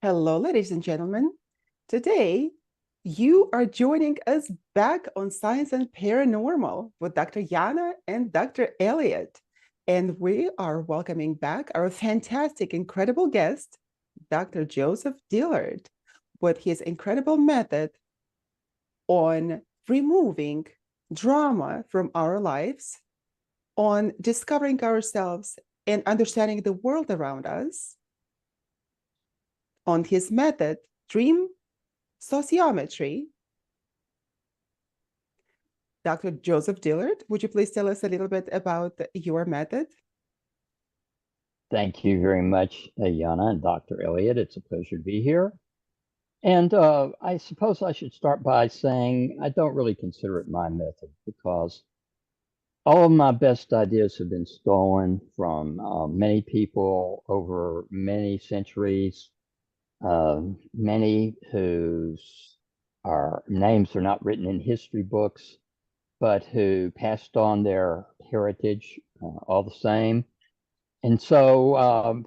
Hello, ladies and gentlemen. Today, you are joining us back on Science and Paranormal with Dr. Yana and Dr. Elliot. And we are welcoming back our fantastic, incredible guest, Dr. Joseph Dillard, with his incredible method on removing drama from our lives, on discovering ourselves and understanding the world around us, on his method, dream sociometry. Dr. Joseph Dillard, would you please tell us a little bit about your method? Thank you very much, Yana and Dr. Elliott. It's a pleasure to be here. And I suppose I should start by saying I don't really consider it my method because all of my best ideas have been stolen from many people over many centuries, many whose names are not written in history books, but who passed on their heritage all the same. And so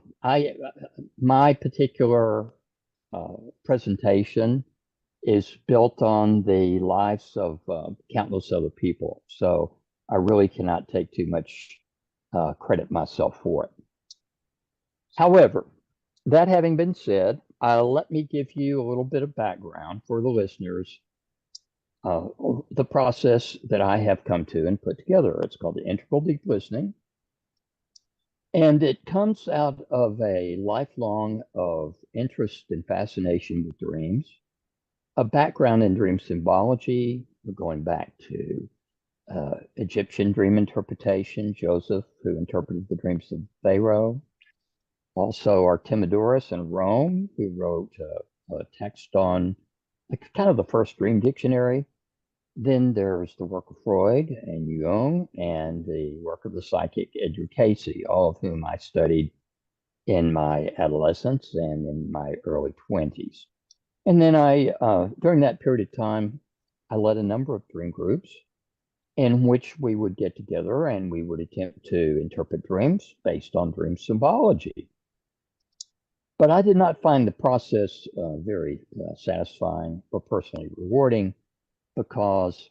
my particular presentation is built on the lives of countless other people. So I really cannot take too much credit myself for it. However, that having been said, let me give you a little bit of background for the listeners. The process that I have come to and put together. It's called the integral deep listening. And it comes out of a lifelong of interest and fascination with dreams, a background in dream symbology, going back to Egyptian dream interpretation, Joseph, who interpreted the dreams of Pharaoh, also Artemidorus in Rome, who wrote a text on kind of the first dream dictionary. Then there's the work of Freud and Jung and the work of the psychic Edgar Cayce, all of whom I studied in my adolescence and in my early 20s. And then during that period of time, I led a number of dream groups in which we would get together and we would attempt to interpret dreams based on dream symbology. But I did not find the process very satisfying or personally rewarding because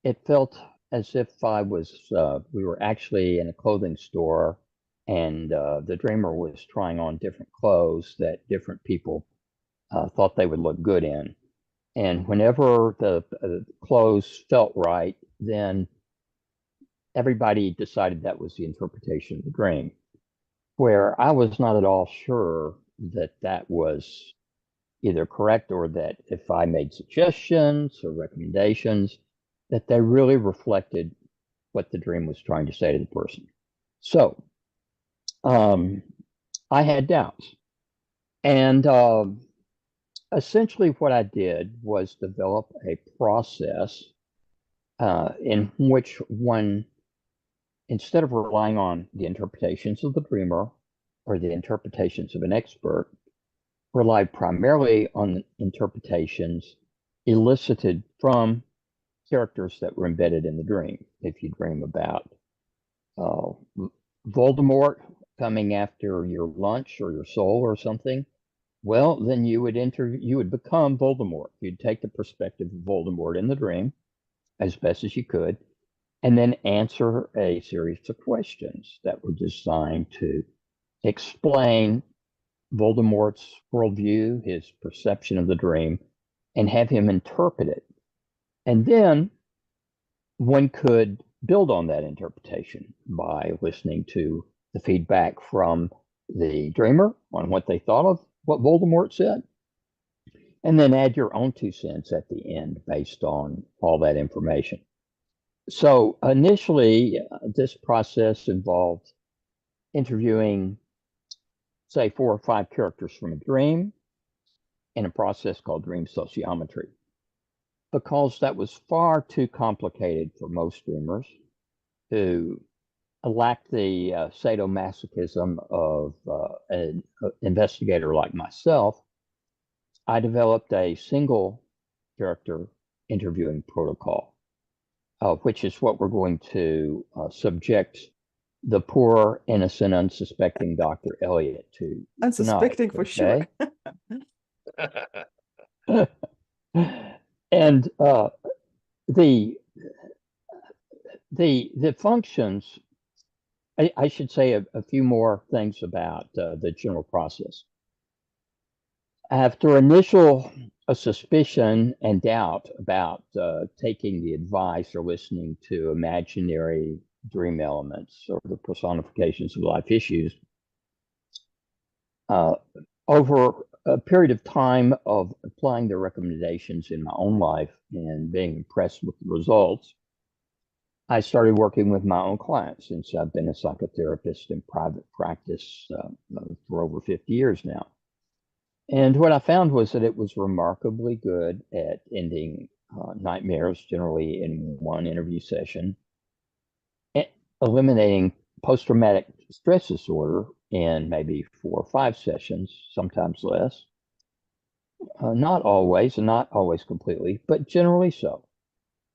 it felt as if we were actually in a clothing store and the dreamer was trying on different clothes that different people thought they would look good in. And whenever the clothes felt right, then everybody decided that was the interpretation of the dream, where I was not at all sure that that was either correct or that if I made suggestions or recommendations, that they really reflected what the dream was trying to say to the person. So I had doubts. And essentially what I did was develop a process in which one, instead of relying on the interpretations of the dreamer or the interpretations of an expert, relied primarily on interpretations elicited from characters that were embedded in the dream. If you dream about Voldemort coming after your lunch or your soul or something, well, then you would become Voldemort. You'd take the perspective of Voldemort in the dream as best as you could, and then answer a series of questions that were designed to explain Voldemort's worldview, his perception of the dream, and have him interpret it. And then one could build on that interpretation by listening to the feedback from the dreamer on what they thought of what Voldemort said, and then add your own 2 cents at the end based on all that information. So initially, this process involved interviewing, say, 4 or 5 characters from a dream in a process called dream sociometry, because that was far too complicated for most dreamers who lacked the sadomasochism of an investigator like myself. I developed a single character interviewing protocol, which is what we're going to subject the poor, innocent, unsuspecting Dr. Elliott to tonight. Unsuspecting for Okay. sure. And the the functions, I should say a few more things about the general process. After initial suspicion and doubt about taking the advice or listening to imaginary dream elements or the personifications of life issues, uh, over a period of time of applying the recommendations in my own life and being impressed with the results, I started working with my own clients since I've been a psychotherapist in private practice for over 50 years now. And what I found was that it was remarkably good at ending nightmares, generally in one interview session, and eliminating post-traumatic stress disorder in maybe 4 or 5 sessions, sometimes less. Not always, and not always completely, but generally so.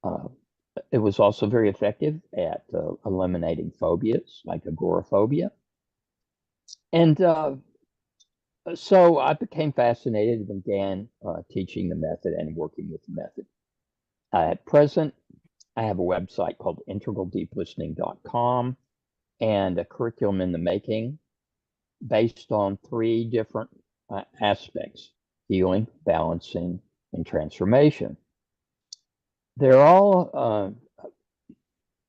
Uh, it was also very effective at eliminating phobias like agoraphobia. And so I became fascinated and began teaching the method and working with the method. At present, I have a website called integraldeeplistening.com and a curriculum in the making based on 3 different aspects: healing, balancing, and transformation. They're all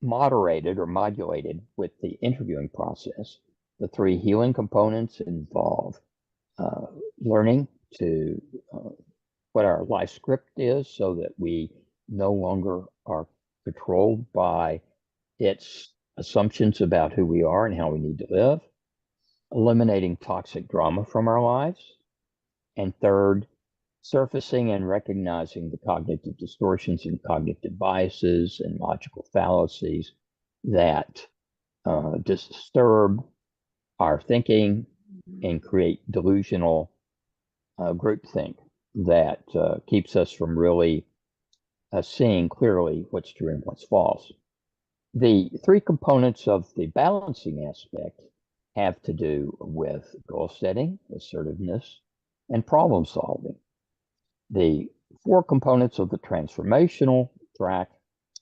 moderated or modulated with the interviewing process. The 3 healing components involve learning to what our life script is so that we no longer are controlled by its assumptions about who we are and how we need to live, eliminating toxic drama from our lives, and third, surfacing and recognizing the cognitive distortions and cognitive biases and logical fallacies that disturb our thinking and create delusional groupthink that keeps us from really seeing clearly what's true and what's false. The 3 components of the balancing aspect have to do with goal setting, assertiveness, and problem solving. The 4 components of the transformational track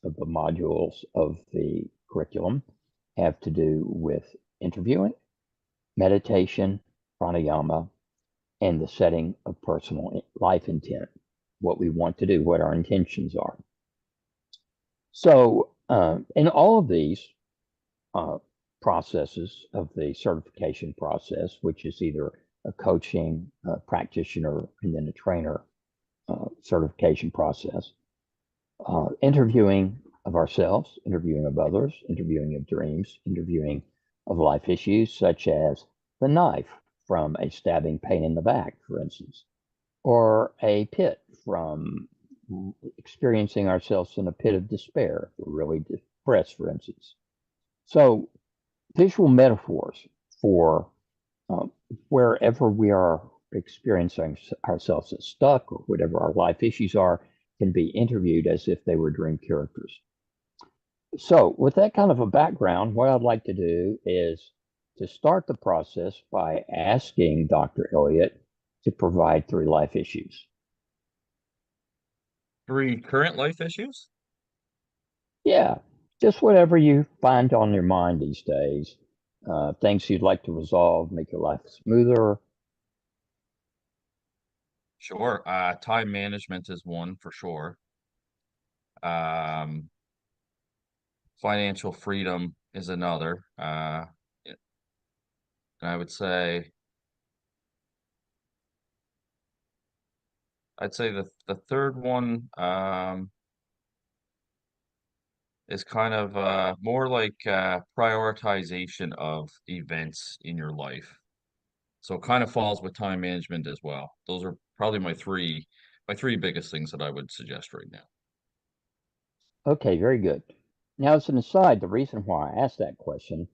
of the modules of the curriculum have to do with interviewing, meditation, pranayama, and the setting of personal life intent, what we want to do, what our intentions are. So in all of these processes of the certification process, which is either a coaching, practitioner, and then a trainer certification process, interviewing of ourselves, interviewing of others, interviewing of dreams, interviewing of life issues such as the knife from a stabbing pain in the back, for instance, or a pit from experiencing ourselves in a pit of despair, if we're really depressed, for instance. So visual metaphors for wherever we are experiencing ourselves as stuck or whatever our life issues are can be interviewed as if they were dream characters. So with that kind of a background, what I'd like to do is to start the process by asking Dr. Elliott to provide 3 life issues. 3 current life issues? Yeah, just whatever you find on your mind these days. Things you'd like to resolve, make your life smoother. Sure. Time management is one for sure. Financial freedom is another. And I would say, the third one is kind of more like prioritization of events in your life. So it kind of falls with time management as well. Those are probably my three biggest things that I would suggest right now. Okay, very good. Now, as an aside, the reason why I asked that question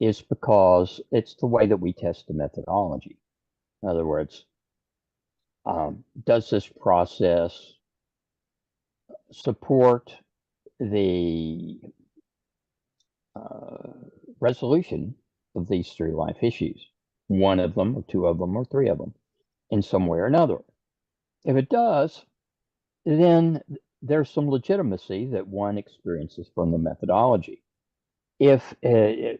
is because it's the way that we test the methodology. In other words, does this process support the resolution of these 3 life issues? One of them, or 2 of them, or 3 of them, in some way or another. If it does, then there's some legitimacy that one experiences from the methodology. If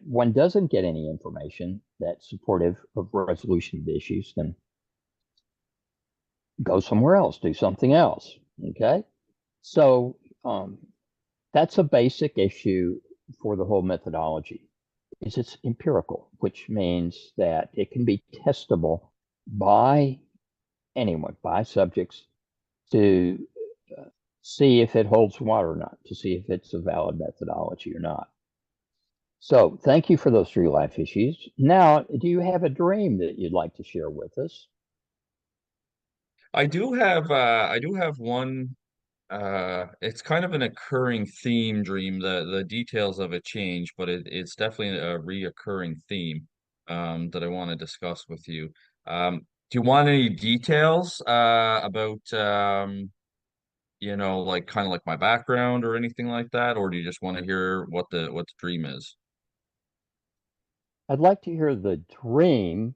one doesn't get any information that's supportive of resolution of issues, then go somewhere else, do something else. Okay. So that's a basic issue for the whole methodology is it's empirical, which means that it can be testable by anyone, by subjects to see if it holds water or not, to see if it's a valid methodology or not. So thank you for those 3 life issues. Now, do you have a dream that you'd like to share with us? I do have one. It's kind of an occurring theme dream. The details of it change, but it's definitely a reoccurring theme that I want to discuss with you. Do you want any details about like kind of like my background or anything like that, or do you just want to hear what the dream is? I'd like to hear the dream.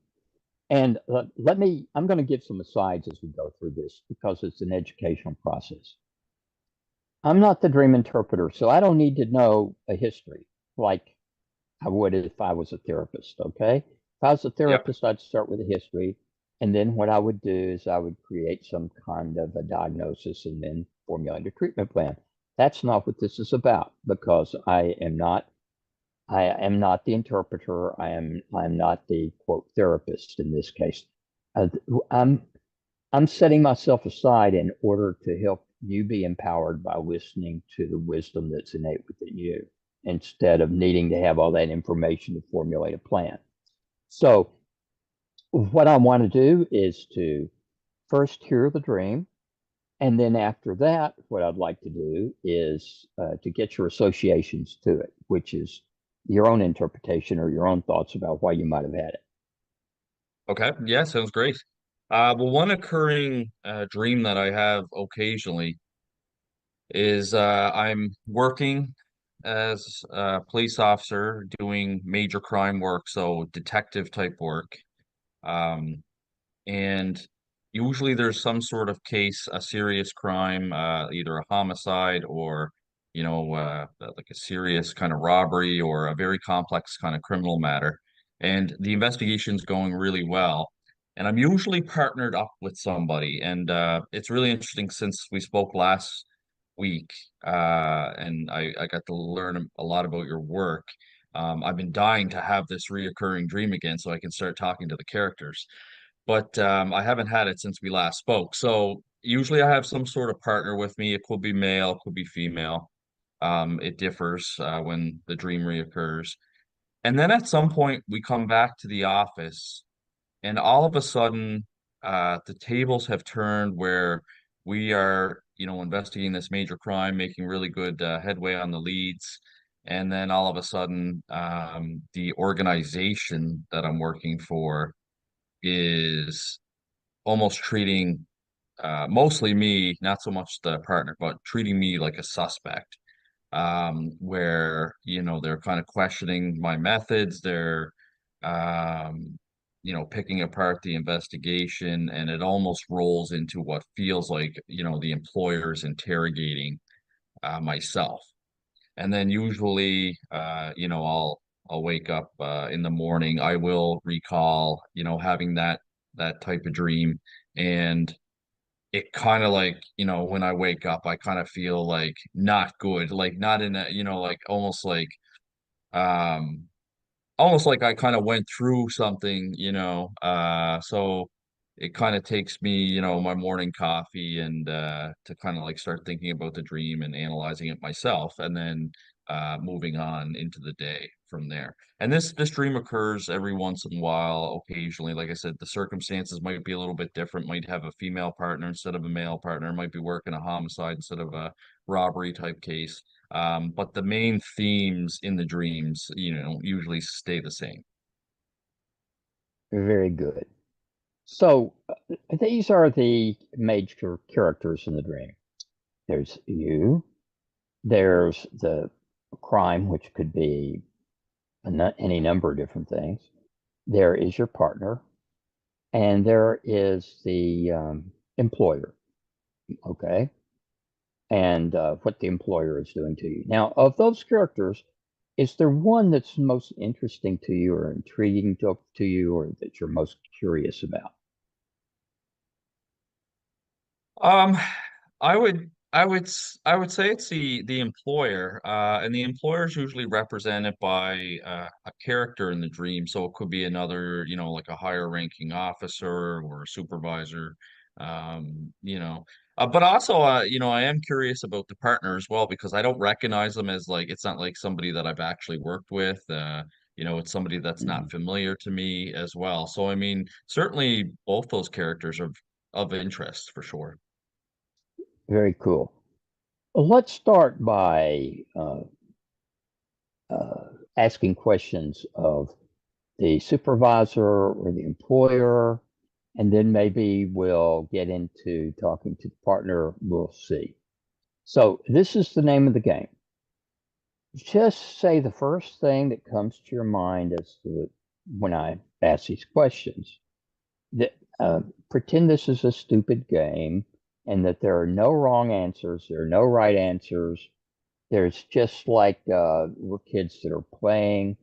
And I'm going to give some asides as we go through this because it's an educational process. I'm not the dream interpreter, so I don't need to know a history like I would if I was a therapist. Okay. If I was a Yep. therapist, I'd start with a history. And then what I would do is I would create some kind of a diagnosis and then formulate a treatment plan. That's not what this is about because I am not the interpreter. I'm not the quote therapist in this case. Uh, I'm I'm setting myself aside in order to help you be empowered by listening to the wisdom that's innate within you instead of needing to have all that information to formulate a plan. So, what I want to do is to first hear the dream. And then after that, what I'd like to do is to get your associations to it, which is your own interpretation or your own thoughts about why you might have had it. Okay. Yeah, sounds great. Well, one occurring dream that I have occasionally is I'm working as a police officer doing major crime work, so detective type work. Um, and usually there's some sort of case, a serious crime, either a homicide or, like a serious kind of robbery or a very complex kind of criminal matter. And the investigation's going really well. And I'm usually partnered up with somebody. And it's really interesting since we spoke last week, and I got to learn a lot about your work. I've been dying to have this reoccurring dream again so I can start talking to the characters, but I haven't had it since we last spoke. So usually I have some sort of partner with me. It could be male, could be female. It differs when the dream reoccurs. And then at some point we come back to the office, and all of a sudden the tables have turned where we are, investigating this major crime, making really good headway on the leads. And then all of a sudden, the organization that I'm working for is almost treating mostly me, not so much the partner, but treating me like a suspect. Where, they're kind of questioning my methods, they're picking apart the investigation, and it almost rolls into what feels like, the employer's interrogating myself. And then usually, I'll wake up in the morning. I will recall, having that type of dream, and it kind of like, when I wake up, I kind of feel like not good, like not in a, like um almost like I kind of went through something, so it kind of takes me, my morning coffee and to kind of like start thinking about the dream and analyzing it myself, and then moving on into the day from there. And this dream occurs every once in a while, occasionally. Like I said, the circumstances might be a little bit different, might have a female partner instead of a male partner, might be working a homicide instead of a robbery type case. But the main themes in the dreams, usually stay the same. Very good. So these are the major characters in the dream. There's you, there's the crime, which could be any number of different things. There is your partner, and there is the employer. Okay. And what the employer is doing to you. Now, of those characters, is there one that's most interesting to you or intriguing to you or that you're most curious about? Um, I would say it's the employer, and the employer is usually represented by a character in the dream. So it could be another, like a higher ranking officer or a supervisor. But also, I am curious about the partner as well because I don't recognize them as like it's not like somebody that I've actually worked with. It's somebody that's not Mhm. familiar to me as well. So I mean, certainly both those characters are of interest for sure. Very cool. Well, let's start by uh, asking questions of the supervisor or the employer, and then maybe we'll get into talking to the partner. We'll see. So, this is the name of the game. Just say the first thing that comes to your mind when I ask these questions. That, pretend this is a stupid game and that there are no wrong answers, there are no right answers. There's just like we're kids that are playing.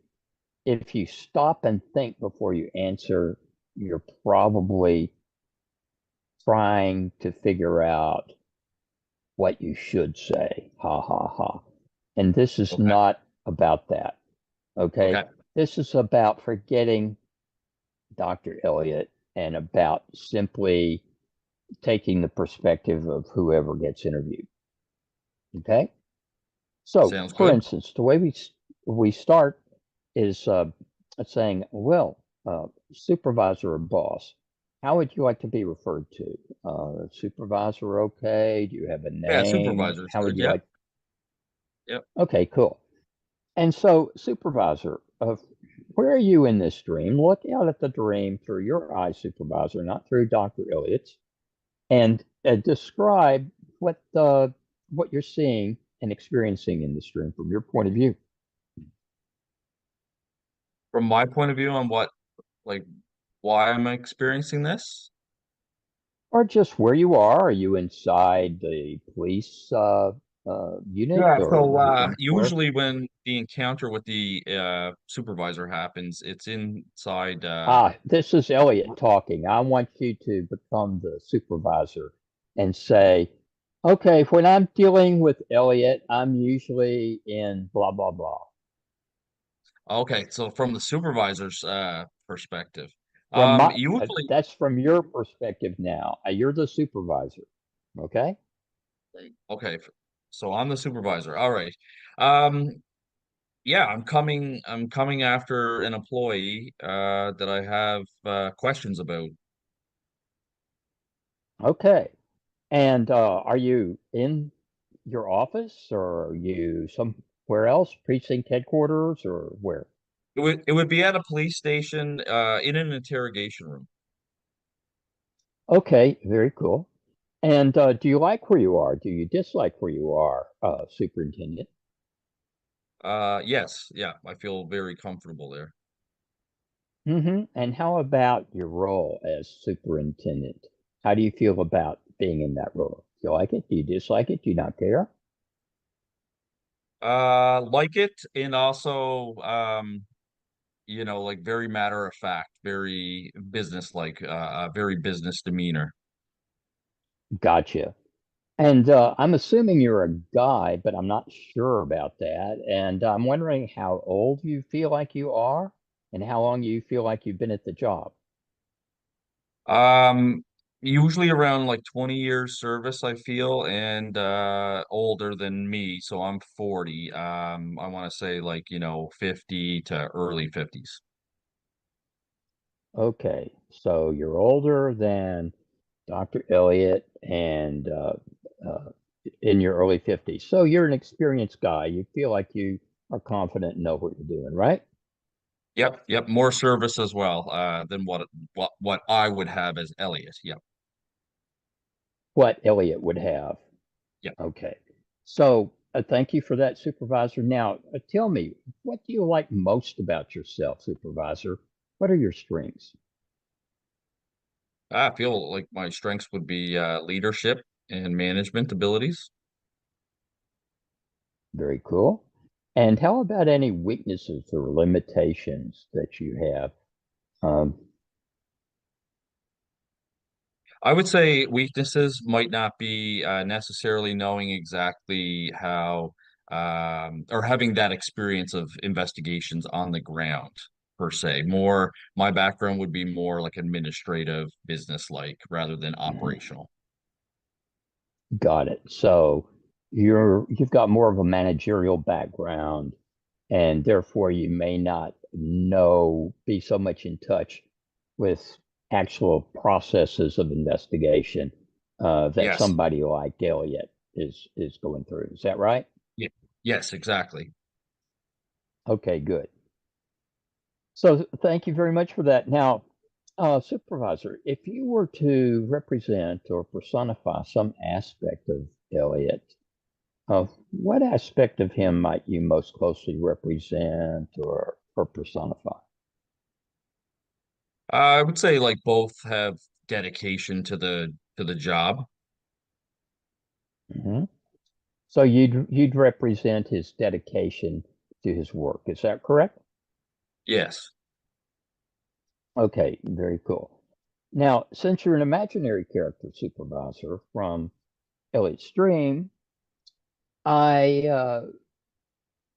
If you stop and think before you answer, you're probably trying to figure out what you should say. Ha ha ha. And this is Okay. not about that. Okay. Okay. This is about forgetting Dr. Elliott and about simply taking the perspective of whoever gets interviewed. Okay. So, Sounds for good. instance, the way we start is saying, "Well, supervisor or boss, how would you like to be referred to? Supervisor, okay? Do you have a Yeah, name? supervisor's How would good. you Yep. like?" Yep. Okay, cool. And so, supervisor, where are you in this dream? Look out at the dream through your eyes, supervisor, not through Dr. Elliott's, and describe what you're seeing and experiencing in this dream from your point of view. From my point of view on like, why I'm experiencing this. Or just where you are. Are you inside the police unit Yeah, or so where? usually when the encounter with the supervisor happens, it's inside This is Elliot talking. I want you to become the supervisor and say, okay, when I'm dealing with Elliot, I'm usually in blah, blah, blah. okay, so from the supervisor's perspective. Usually That's from your perspective now. You're the supervisor. Okay. okay, so I'm the supervisor. All right. Um yeah, I'm coming after an employee that I have questions about. Okay. And are you in your office or are you somewhere else, precinct headquarters or where? It would be at a police station in an interrogation room. Okay, very cool. And do you like where you are? Do you dislike where you are, superintendent? Yes, yeah, I feel very comfortable there. And how about your role as superintendent? How do you feel about being in that role? Do you like it? Do you dislike it? Do you not care? Like it, and also like very matter of fact, very business like, very business demeanor. Gotcha. And I'm assuming you're a guy, but I'm not sure about that. And I'm wondering how old you feel like you are and how long you feel like you've been at the job. Um, Usually around like 20 years service, I feel, and older than me, so I'm 40. I want to say like, 50 to early 50s. Okay, so you're older than Dr. Elliott and uh, in your early 50s. So you're an experienced guy. You feel like you are confident and know what you're doing, right? Yep, yep, more service as well, than what I would have as Elliot. Yep, What Elliott would have. yep. Okay. So thank you for that, Supervisor. Now, tell me, what do you like most about yourself, Supervisor? What are your strengths? I feel like my strengths would be leadership. and management abilities. Very cool. And how about any weaknesses or limitations that you have? Um, I would say weaknesses might not be necessarily knowing exactly how or having that experience of investigations on the ground per se. More, my background would be more like administrative, business-like rather than operational. Got it. So you've got more of a managerial background, and therefore you may not be so much in touch with actual processes of investigation that Yes. somebody like Elliot is going through. Is that right? Yeah. Yes, exactly. Okay, good. So thank you very much for that. Now, Supervisor, if you were to represent or personify some aspect of Elliot, what aspect of him might you most closely represent or personify? I would say like both have dedication to the job. Hmm. So you'd represent his dedication to his work. Is that correct? Yes. Okay, very cool. Now, since you're an imaginary character, Supervisor, from Elliot's dream, I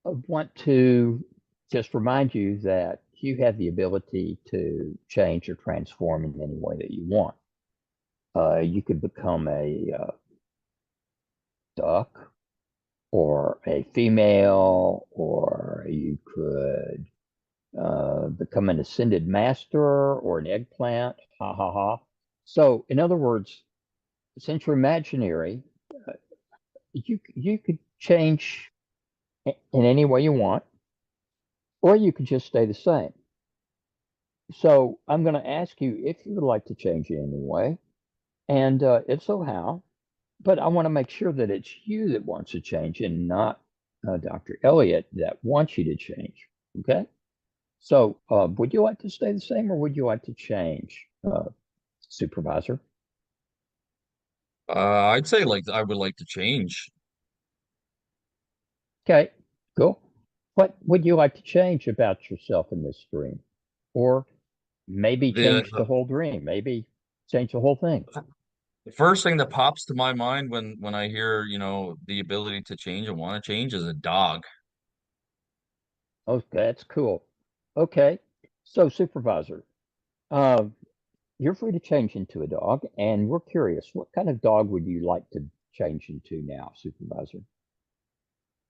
want to just remind you that you have the ability to change or transform in any way that you want. You could become a duck or a female, or you could become an ascended master or an eggplant. Ha ha ha. So, in other words, since you're imaginary, you could change in any way you want, or you could just stay the same. So I'm going to ask you if you would like to change in any way, and if so, how. But I want to make sure that it's you that wants to change and not Dr. Elliot that wants you to change. Okay? So would you like to stay the same or would you like to change, Supervisor? I'd say like I would like to change. Okay, cool. What would you like to change about yourself in this dream? Or maybe change the The whole dream, maybe change the whole thing. the first thing that pops to my mind when I hear, the ability to change and want to change is a dog. Oh, that's cool. Okay. So, Supervisor, uh, you're free to change into a dog, and we're curious, what kind of dog would you like to change into now, Supervisor?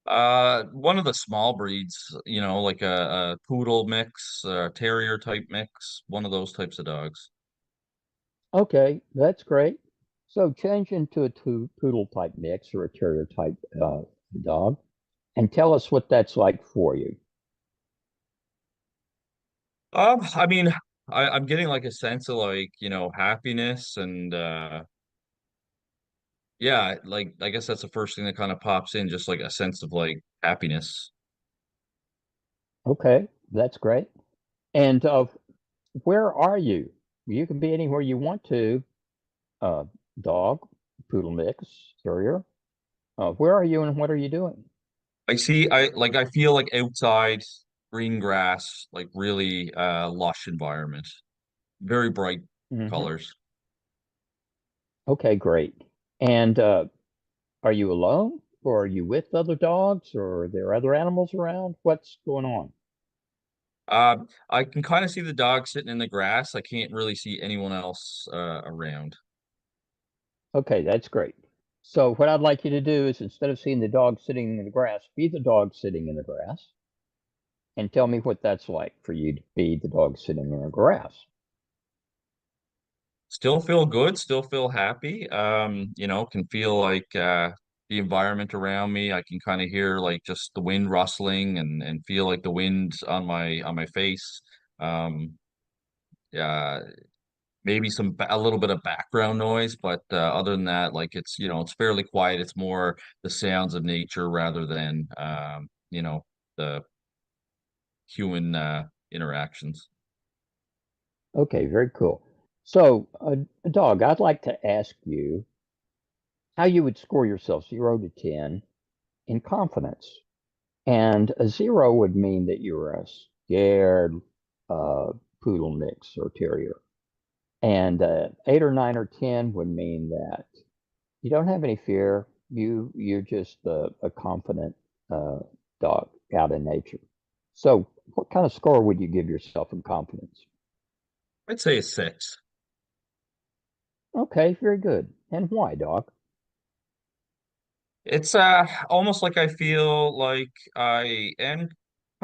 One of the small breeds, like a poodle mix, a terrier type mix, one of those types of dogs. Okay, that's great. So, change into a poodle type mix or a terrier type dog, and tell us what that's like for you. I mean, I'm getting like a sense of like, happiness and yeah, like I guess that's the first thing that kind of pops in, just like a sense of like happiness. Okay, that's great. And where are you? You can be anywhere you want to. Uh, dog, poodle mix, terrier. Where are you and what are you doing? I feel like outside green grass, like really lush environment, very bright Hmm. colors. Okay, great. And are you alone or are you with other dogs or are there other animals around? What's going on? I can kind of see the dog sitting in the grass. I can't really see anyone else around. Okay, that's great. So what I'd like you to do is instead of seeing the dog sitting in the grass, be the dog sitting in the grass and tell me what that's like for you to be the dog sitting in the grass. Still feel good, still feel happy. Can feel like the environment around me. I can kind of hear like just the wind rustling and feel like the wind on my face. Um, yeah, maybe a little bit of background noise, but other than that, like it's fairly quiet. It's more the sounds of nature rather than the human interactions. Okay, very cool. So, dog, I'd like to ask you, how you would score yourself 0 to 10 in confidence. And a 0 would mean that you're a scared poodle mix or terrier. And 8 or 9 or 10 would mean that you don't have any fear. You're just a confident dog out in nature. So, what kind of score would you give yourself in confidence? I'd say a 6. Okay, very good. And why, dog? It's almost like I feel like I am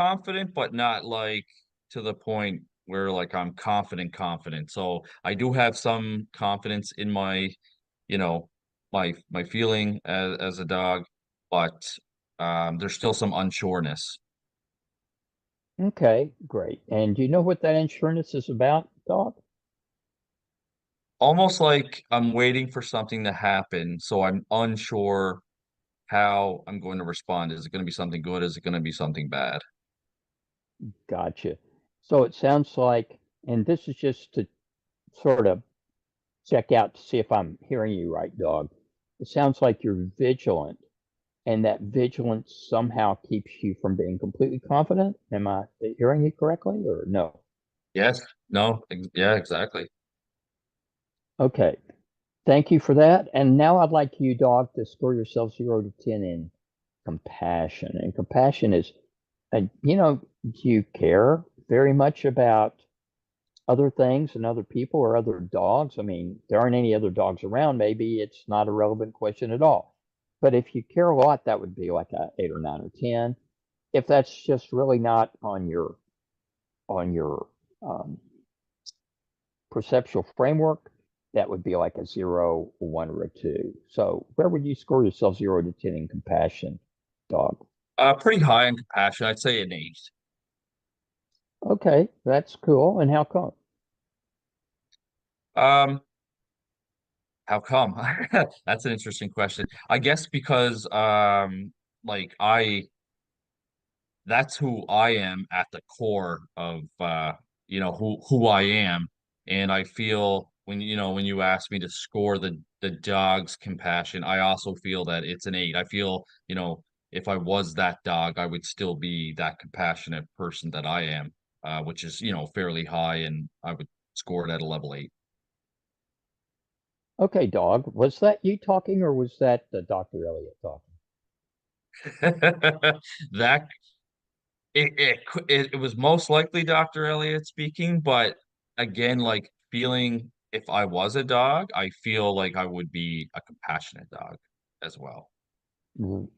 confident, but not like to the point where like I'm confident. So I do have some confidence in my, you know, my feeling as a dog, but there's still some unsureness. Okay, great. And do you know what that insurance is about, dog? Almost like I'm waiting for something to happen, so I'm unsure how I'm going to respond. Is it going to be something good? Is it going to be something bad? Gotcha. So it sounds like, and this is just to sort of check out to see if I'm hearing you right, dog. It sounds like you're vigilant, and that vigilance somehow keeps you from being completely confident. Am I hearing you correctly or no? Yes. No. Yeah, exactly. Okay. Thank you for that. And now I'd like you, dog, to score yourself 0 to 10 in compassion. And compassion is, do you care very much about other things and other people or other dogs? I mean, there aren't any other dogs around. Maybe it's not a relevant question at all. But if you care a lot, that would be like a 8 or 9 or 10. If that's just really not on your perceptual framework, that would be like a 0, 1, or a 2. So where would you score yourself 0 to 10 in compassion, dog? Pretty high in compassion. I'd say an 8. Okay, that's cool. And how come? Um, how come? That's an interesting question. I guess because like that's who I am at the core of who I am. And I feel when you ask me to score the dog's compassion, I also feel that it's an 8. I feel, if I was that dog, I would still be that compassionate person that I am, which is, fairly high, and I would score it at a level 8. Okay, dog. Was that you talking or was that Dr. Elliott talking? That it was most likely Dr. Elliott speaking, but again, like feeling if I was a dog, I feel like I would be a compassionate dog as well.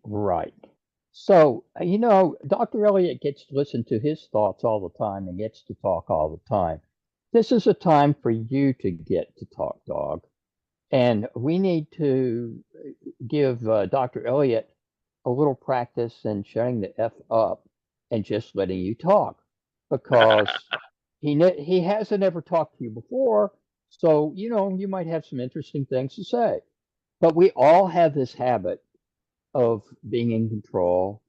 Right. So, Dr. Elliott gets to listen to his thoughts all the time and gets to talk all the time. This is a time for you to get to talk, dog. And we need to give Dr. Elliott a little practice in shutting the F up and just letting you talk because he hasn't ever talked to you before. So, you might have some interesting things to say. But we all have this habit of being in control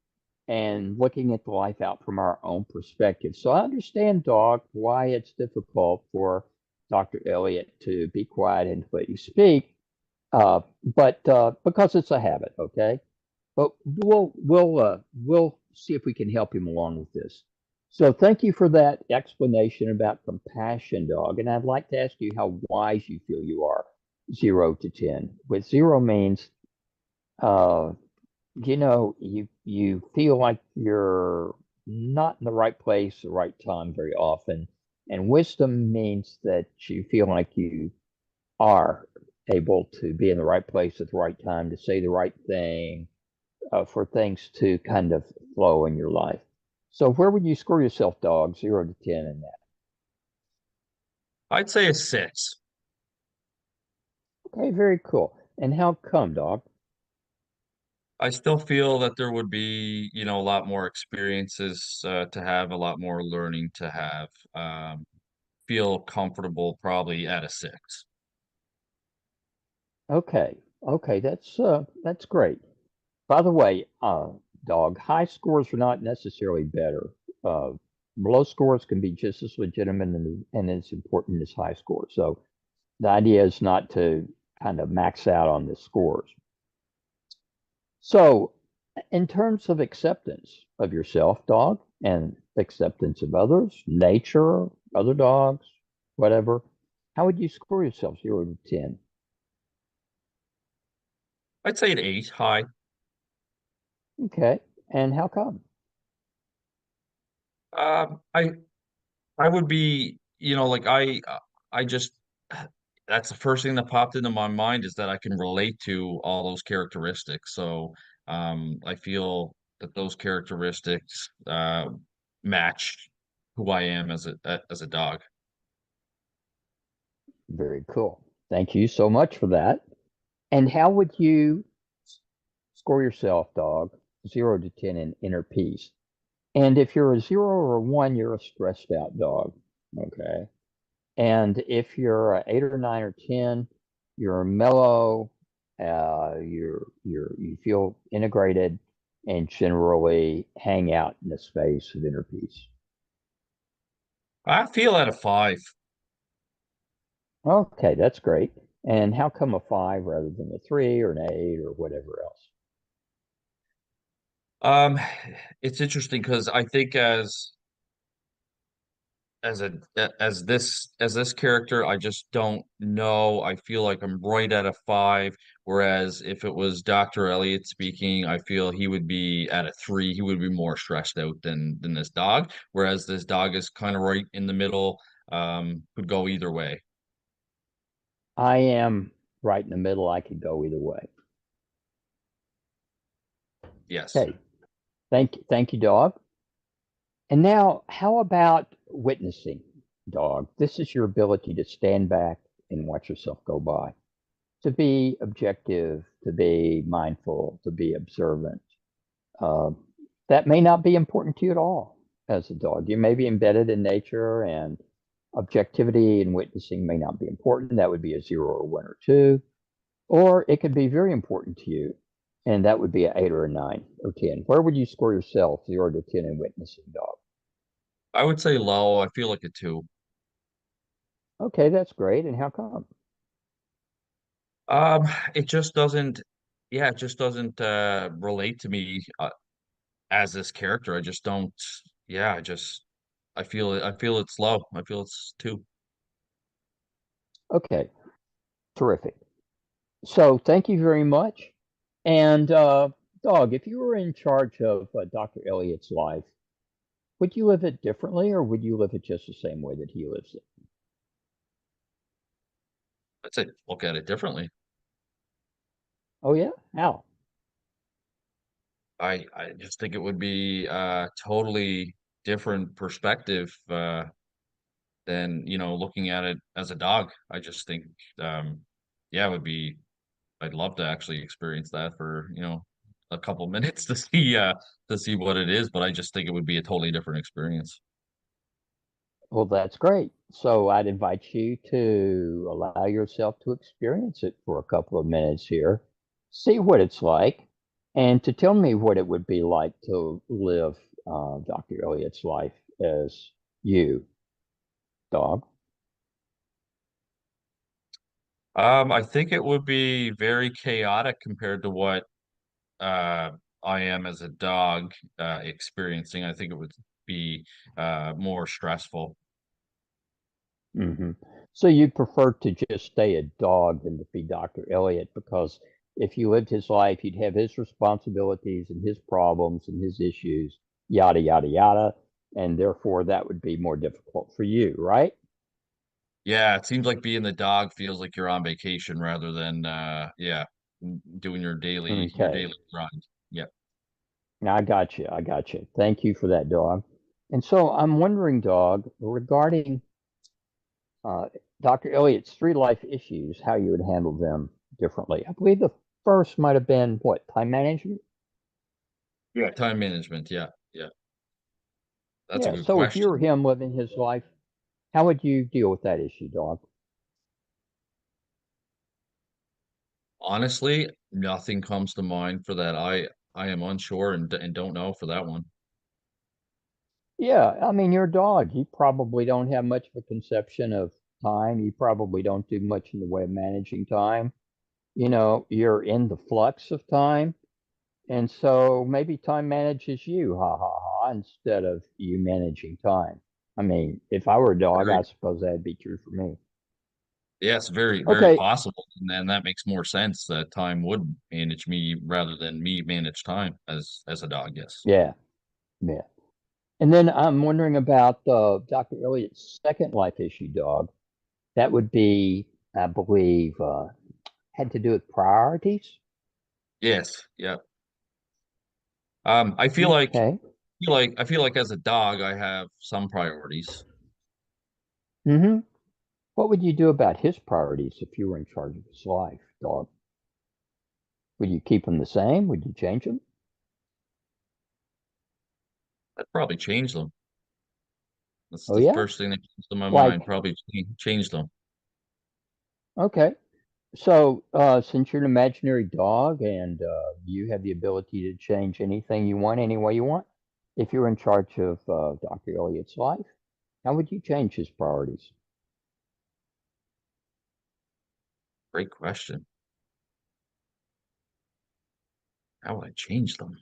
and looking at the life out from our own perspective. So I understand, dog, why it's difficult for Dr. Elliott to be quiet and let you speak, but because it's a habit, okay? But we'll see if we can help him along with this. So thank you for that explanation about compassion, dog. And I'd like to ask you how wise you feel you are, 0 to 10. With 0 means uh, you feel like you're not in the right place, the right time very often. And wisdom means that you feel like you are able to be in the right place at the right time to say the right thing, for things to kind of flow in your life. So where would you score yourself, dog? 0 to 10 in that? I'd say a 6. Okay, very cool. And how come, dog? I still feel that there would be, a lot more experiences to have, a lot more learning to have. Feel comfortable probably at a 6. Okay, okay, that's great. By the way, dog, high scores are not necessarily better. Uh, Low scores can be just as legitimate and as important as high scores. So the idea is not to kind of max out on the scores. So, in terms of acceptance of yourself, dog, and acceptance of others, nature, other dogs, whatever, how would you score yourself 0 to 10? I'd say an 8, high. Okay. And how come? Um, I I would be, like I just that's the first thing that popped into my mind is that I can relate to all those characteristics. So I feel that those characteristics match who I am as a dog. Very cool. Thank you so much for that. And how would you score yourself, dog, 0 to 10 in inner peace? And if you're a 0 or a 1, you're a stressed out dog. Okay. And if you're a 8 or 9 or 10, you're mellow, you feel integrated and generally hang out in the space of inner peace. I feel at a 5. Okay, that's great. And how come a 5 rather than a 3 or an 8 or whatever else? Um, it's interesting because I think as this character, I just don't know. I feel like I'm right at a 5, whereas if it was Dr. Elliot speaking, I feel he would be at a 3. He would be more stressed out than this dog, whereas this dog is kind of right in the middle, could go either way. I am right in the middle. I could go either way. Yes. Okay, thank you, dog. And now, how about witnessing, dog? This is your ability to stand back and watch yourself go by, to be objective, to be mindful, to be observant. Uh, that may not be important to you at all as a dog. You may be embedded in nature, and objectivity and witnessing may not be important. That would be a 0 or 1 or 2. Or it could be very important to you, and that would be an 8 or 9 or 10. Where would you score yourself, 0 to 10, in witnessing, dog? I would say low. I feel like a 2. Okay, that's great. And how come? Um, it just doesn't, yeah, it just doesn't relate to me as this character. I just don't, yeah, I feel it's low. I feel it's 2. Okay, terrific. So thank you very much. And dog, if you were in charge of Dr. Elliott's life, would you live it differently, or would you live it just the same way that he lives it? I'd say look at it differently. Oh yeah? How? I just think it would be a totally different perspective than, looking at it as a dog. I just think um yeah, it would be I'd love to actually experience that for, a couple minutes to see what it is, but I just think it would be a totally different experience. Well, that's great. So I'd invite you to allow yourself to experience it for a couple of minutes here, see what it's like, and to tell me what it would be like to live Dr. Elliott's life as you, dog. I think it would be very chaotic compared to what uh, I am as a dog experiencing. I think it would be more stressful. hmm So you'd prefer to just stay a dog than to be Dr. Elliott, because if you lived his life, you'd have his responsibilities and his problems and his issues, yada, yada, yada. And therefore, that would be more difficult for you, right? Yeah, it seems like being the dog feels like you're on vacation rather than yeah, doing your daily Okay. grind. Yeah. Now, I got you. I got you. Thank you for that, dog. And so I'm wondering, dog, regarding uh, Dr. Elliott's 3 life issues, how you would handle them differently. I believe the first might have been what, time management? Yeah. Time management. Yeah. Yeah. That's a Yeah. good So if you were question. him living his life, how would you deal with that issue, dog? Honestly, nothing comes to mind for that. I am unsure and don't know for that one. Yeah, I mean, you're a dog. You probably don't have much of a conception of time. You probably don't do much in the way of managing time. You're in the flux of time. And so maybe time manages you, ha ha ha, instead of you managing time. I mean, if I were a dog, I Very, suppose that'd be true for me. yes, very, very Okay, possible. And then that makes more sense that time would manage me rather than me manage time as a dog, yes. yeah, yeah. And then I'm wondering about Dr. Elliott's second life issue dog. That would be, I believe, had to do with priorities. Yes, yeah. Okay. I feel like as a dog I have some priorities. Hmm. What would you do about his priorities if you were in charge of his life, dog? Would you keep them the same? Would you change them? I'd probably change them. That's Oh, the yeah? first thing that comes to my mind. Like, Probably change them. okay. So, since you're an imaginary dog and you have the ability to change anything you want, any way you want, if you're in charge of Dr. Elliott's life, how would you change his priorities? Great question. How would I change them?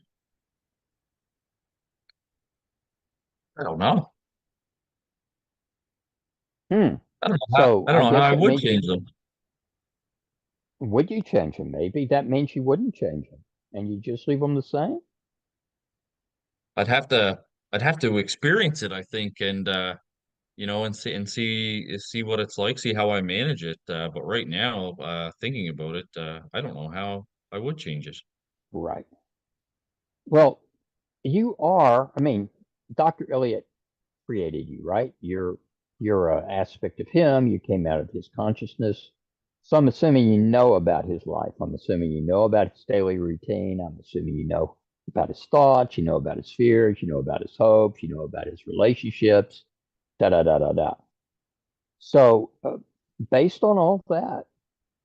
I don't know. Hmm. So, I don't I know how guess I that would means change them. would you change them? Maybe that means you wouldn't change them and you just leave them the same? I'd have to I'd have to experience it, I think, and see what it's like, see how I manage it. But right now, thinking about it, I don't know how I would change it. Right. Well, you are, I mean, Dr. Elliott created you, right? You're an aspect of him. You came out of his consciousness. So I'm assuming you know about his life. I'm assuming you know about his daily routine. I'm assuming you know about his thoughts. You know about his fears. You know about his hopes. You know about his relationships. Da da da da da. So, based on all that,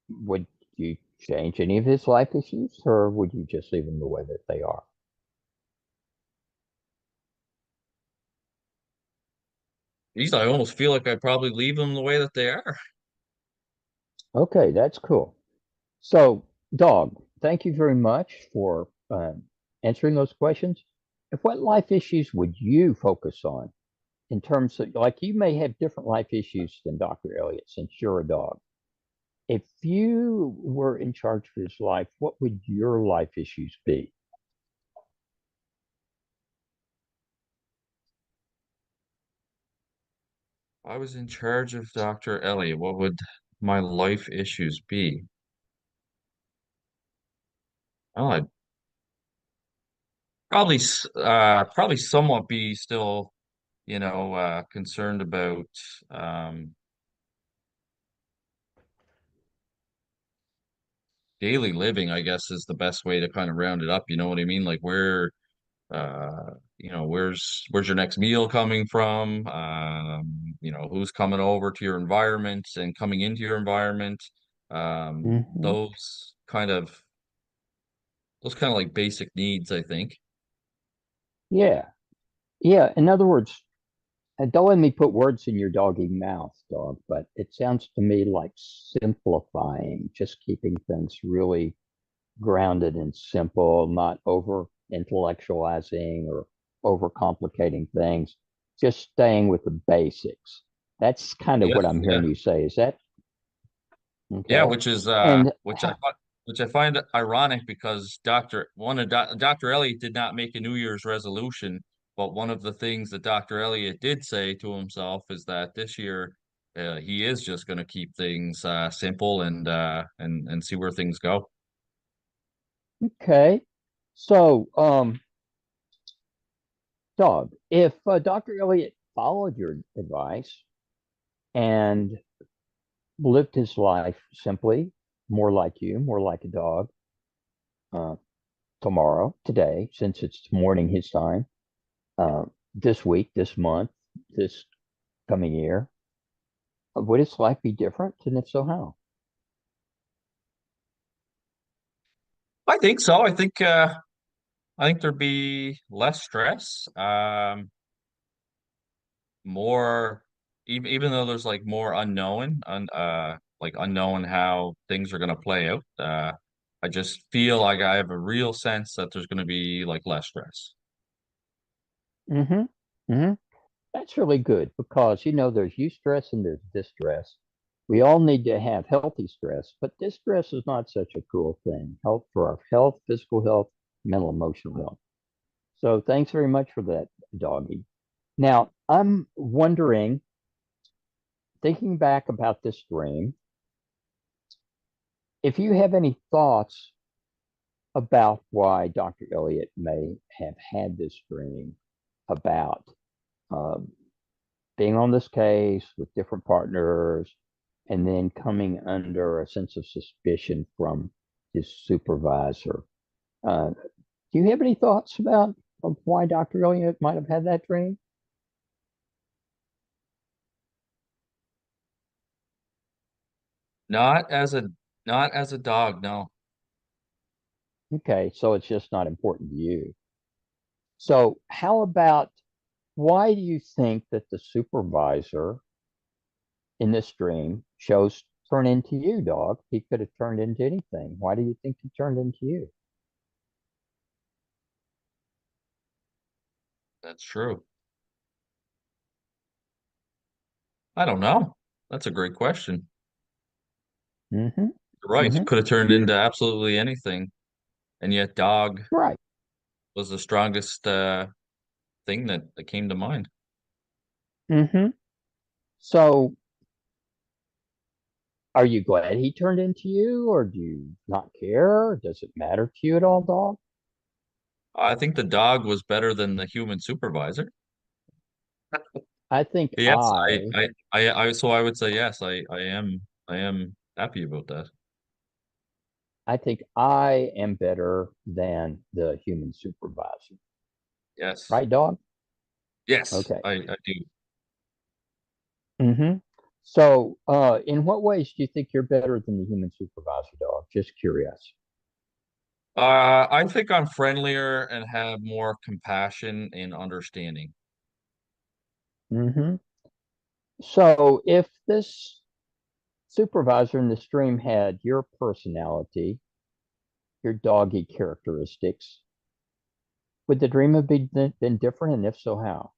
would you change any of his life issues, or would you just leave them the way that they are? Geez, I almost feel like I'd probably leave them the way that they are. Okay, that's cool. So, dog, thank you very much for answering those questions. And what life issues would you focus on in terms of, like, you may have different life issues than Dr. Elliott since you're a dog. If you were in charge of his life, what would your life issues be? If I was in charge of Dr. Elliot, what would my life issues be? Well, I'd probably somewhat be still, concerned about um, daily living, I guess is the best way to kind of round it up. You know what I mean? Like where's your next meal coming from? Who's coming over to your environment and coming into your environment? Um, Hmm. those kind of those kind of like basic needs, I think. Yeah. Yeah. In other words, don't let me put words in your doggy mouth, dog, but it sounds to me like simplifying, just keeping things really grounded and simple, not over intellectualizing or over complicating things, just staying with the basics. That's kind of Yeah, what I'm yeah. hearing you say. Is that Yeah, okay? And which I find ironic because Dr. Elliot did not make a New Year's resolution, but one of the things that Dr. Elliot did say to himself is that this year he is just going to keep things simple and see where things go. okay, so dog, if Dr. Elliot followed your advice and lived his life simply, more like you, more like a dog, uh, tomorrow, today, since it's morning his time, uh, this week, this month, this coming year, would his life be different? And if so, how? I think there'd be less stress. More even though there's like more unknown how things are gonna play out. I just feel like I have a real sense that there's going to be like less stress. Mm-hmm. Mm-hmm. That's really good because, there's eustress and there's distress. We all need to have healthy stress, but distress is not such a cool thing. Health for our health, physical health, mental, emotional health. So thanks very much for that, doggy. Now, I'm wondering, thinking back about this dream, if you have any thoughts about why Dr. Elliott may have had this dream about um, being on this case with different partners and then coming under a sense of suspicion from his supervisor. Do you have any thoughts about why Dr. Elliott might have had that dream? Not as a not as a dog, no. Okay, so it's just not important to you. So, how about why do you think that the supervisor in this dream chose turn into you, dog? He could have turned into anything. Why do you think he turned into you? That's true. I don't know. That's a great question. Mm-hmm. You're right. Mm-hmm. Could have turned into absolutely anything. And yet dog Right. was the strongest thing that came to mind. Mm-hmm. So, are you glad he turned into you, or do you not care? Does it matter to you at all, dog? I think the dog was better than the human supervisor. I think Yes, I, so I would say yes, I am happy about that. I think I am better than the human supervisor. Yes. Right, dog? Yes, Okay. I do. Mm-hmm. So, in what ways do you think you're better than the human supervisor, dog? Just curious. I think I'm friendlier and have more compassion and understanding. Mm-hmm. So, if this supervisor in the stream had your personality, your doggy characteristics, would the dream have been different? And if so, how?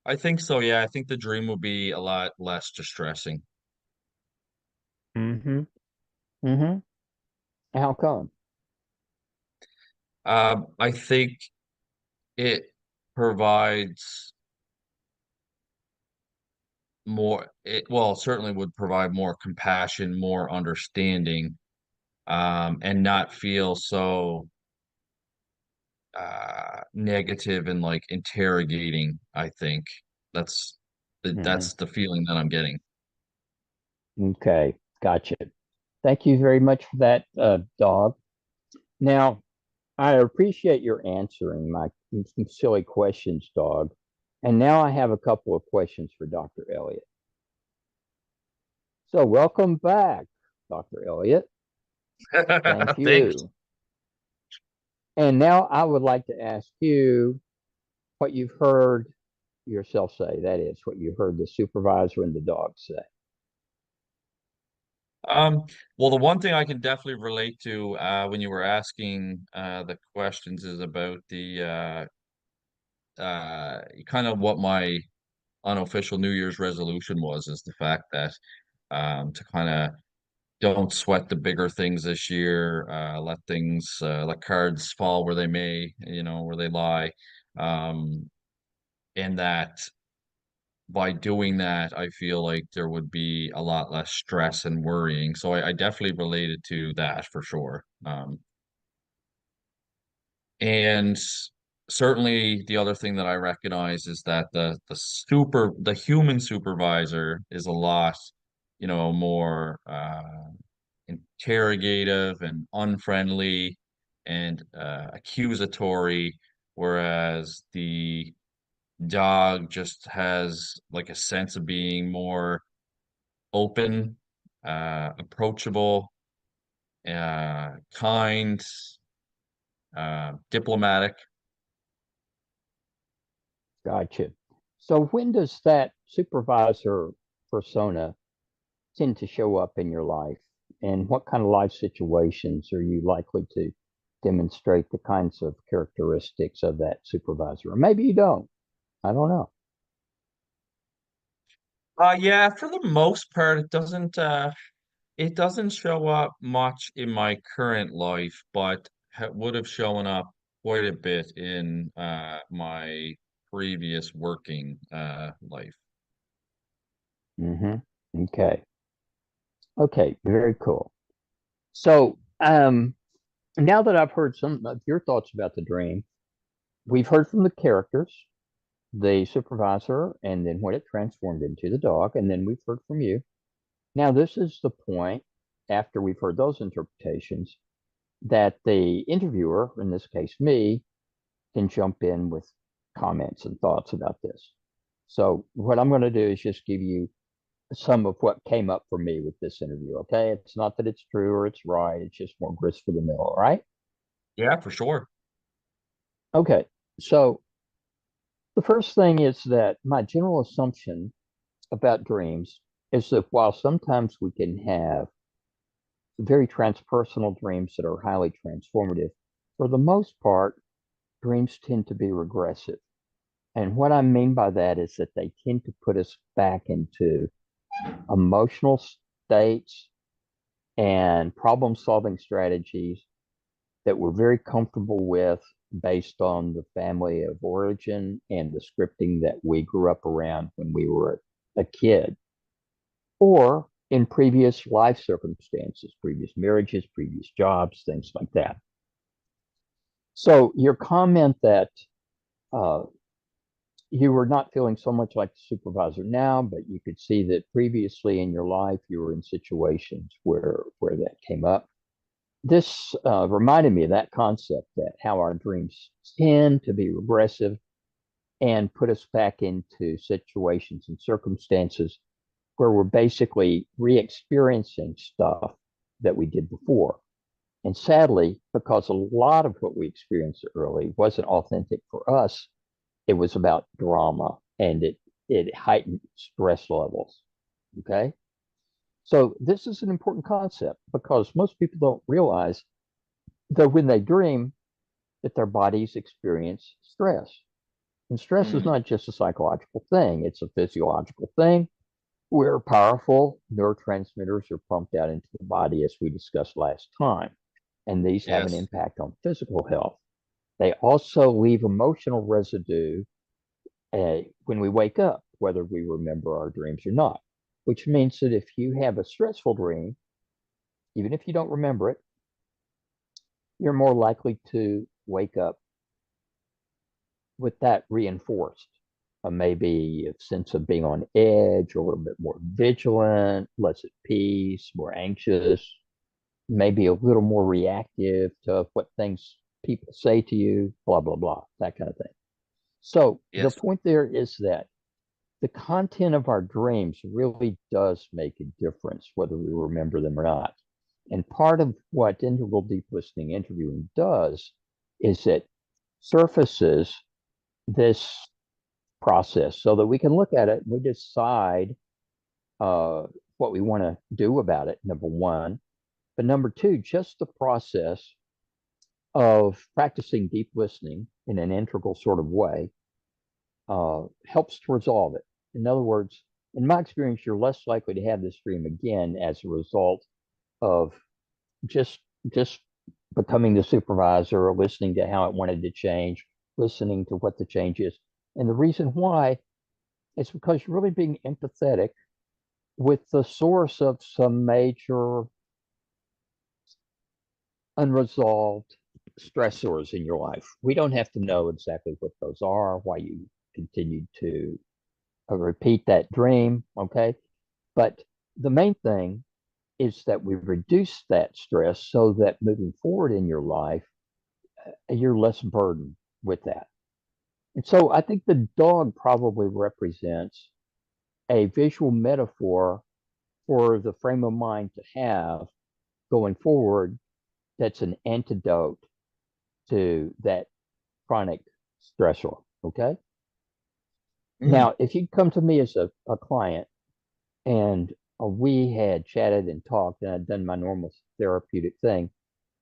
I think so, yeah. I think the dream will be a lot less distressing. Mm-hmm. Mm-hmm. How come? I think it provides well, certainly would provide more compassion, more understanding, and not feel so negative and like interrogating. I think that's Mm-hmm. that's the feeling that I'm getting. Okay, gotcha. Thank you very much for that, dog. Now, I appreciate your answering my some silly questions, dog. And now I have a couple of questions for Dr. Elliott. So, welcome back, Dr. Elliott. Thank Thanks. you. And now I would like to ask you what you've heard yourself say. That is, what you heard the supervisor and the dog say. Um, well, the one thing I can definitely relate to when you were asking the questions is about the kind of what my unofficial New Year's resolution was, is the fact that to kind of don't sweat the bigger things this year, let cards fall where they may, where they lie, and that by doing that, I feel like there would be a lot less stress and worrying. So I definitely related to that for sure. And certainly the other thing that I recognize is that the human supervisor is a lot, more interrogative and unfriendly and accusatory, whereas the dog just has like a sense of being more open, approachable, kind, diplomatic. Gotcha. So, when does that supervisor persona tend to show up in your life? And what kind of life situations are you likely to demonstrate the kinds of characteristics of that supervisor? Or maybe you don't. I don't know. Yeah, for the most part, it doesn't show up much in my current life, but would have shown up quite a bit in my previous working life. Hmm. Okay. Okay. Very cool. So, now that I've heard some of your thoughts about the dream, we've heard from the characters, the supervisor, and then what it transformed into the dog, and then we've heard from you. Now, this is the point after we've heard those interpretations that the interviewer, in this case me, can jump in with comments and thoughts about this. So, what I'm going to do is just give you some of what came up for me with this interview. Okay. It's not that it's true or it's right, it's just more grist for the mill. All right. Yeah, for sure. Okay. So, the first thing is that my general assumption about dreams is that while sometimes we can have very transpersonal dreams that are highly transformative, for the most part, dreams tend to be regressive. And what I mean by that is that they tend to put us back into emotional states and problem solving strategies that we're very comfortable with based on the family of origin and the scripting that we grew up around when we were a kid, or in previous life circumstances, previous marriages, previous jobs, things like that. So, your comment that uh, you were not feeling so much like the supervisor now, but you could see that previously in your life you were in situations where that came up. This reminded me of that concept that how our dreams tend to be regressive and put us back into situations and circumstances where we're basically re-experiencing stuff that we did before. And sadly, because a lot of what we experienced early wasn't authentic for us, it was about drama and it heightened stress levels. Okay. So this is an important concept because most people don't realize that when they dream that their bodies experience stress. And stress is Mm, not just a psychological thing, it's a physiological thing where powerful neurotransmitters are pumped out into the body, as we discussed last time. And these have an yes. impact on physical health. They also leave emotional residue when we wake up, whether we remember our dreams or not, which means that if you have a stressful dream, even if you don't remember it, you're more likely to wake up with that reinforced. Maybe a sense of being on edge, a little bit more vigilant, less at peace, more anxious, maybe a little more reactive to what things people say to you, blah, blah, blah, that kind of thing. So the Yes. point there is that the content of our dreams really does make a difference, whether we remember them or not. And part of what integral deep listening interviewing does is it surfaces this process so that we can look at it and we decide uh, what we want to do about it, number one. But number two, just the process of practicing deep listening in an integral sort of way helps to resolve it. In other words, in my experience, you're less likely to have this dream again as a result of just just becoming the supervisor or listening to how it wanted to change, listening to what the change is. And the reason why is because you're really being empathetic with the source of some major unresolved stressors in your life. We don't have to know exactly what those are, why you continued to repeat that dream, okay? But the main thing is that we reduce that stress so that moving forward in your life, you're less burdened with that. And so I think the dog probably represents a visual metaphor for the frame of mind to have going forward that's an antidote to that chronic stressor. Okay. Mm, Now, if you come to me as a client and we had chatted and talked and I'd done my normal therapeutic thing,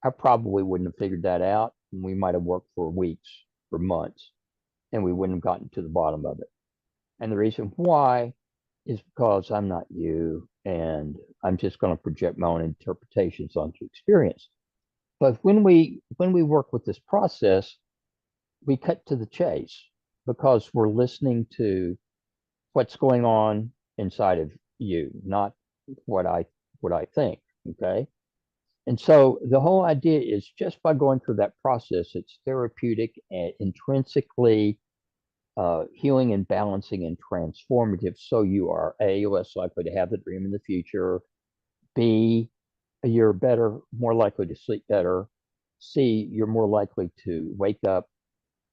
I probably wouldn't have figured that out. And we might have worked for weeks, for months, and we wouldn't have gotten to the bottom of it. And the reason why is because I'm not you, and I'm just going to project my own interpretations onto experience. But when we work with this process, we cut to the chase because we're listening to what's going on inside of you, not what I think. Okay. And so the whole idea is just by going through that process, it's therapeutic and intrinsically healing and balancing and transformative. So you are A, less likely to have the dream in the future. B, you're more likely to sleep better. C, you're more likely to wake up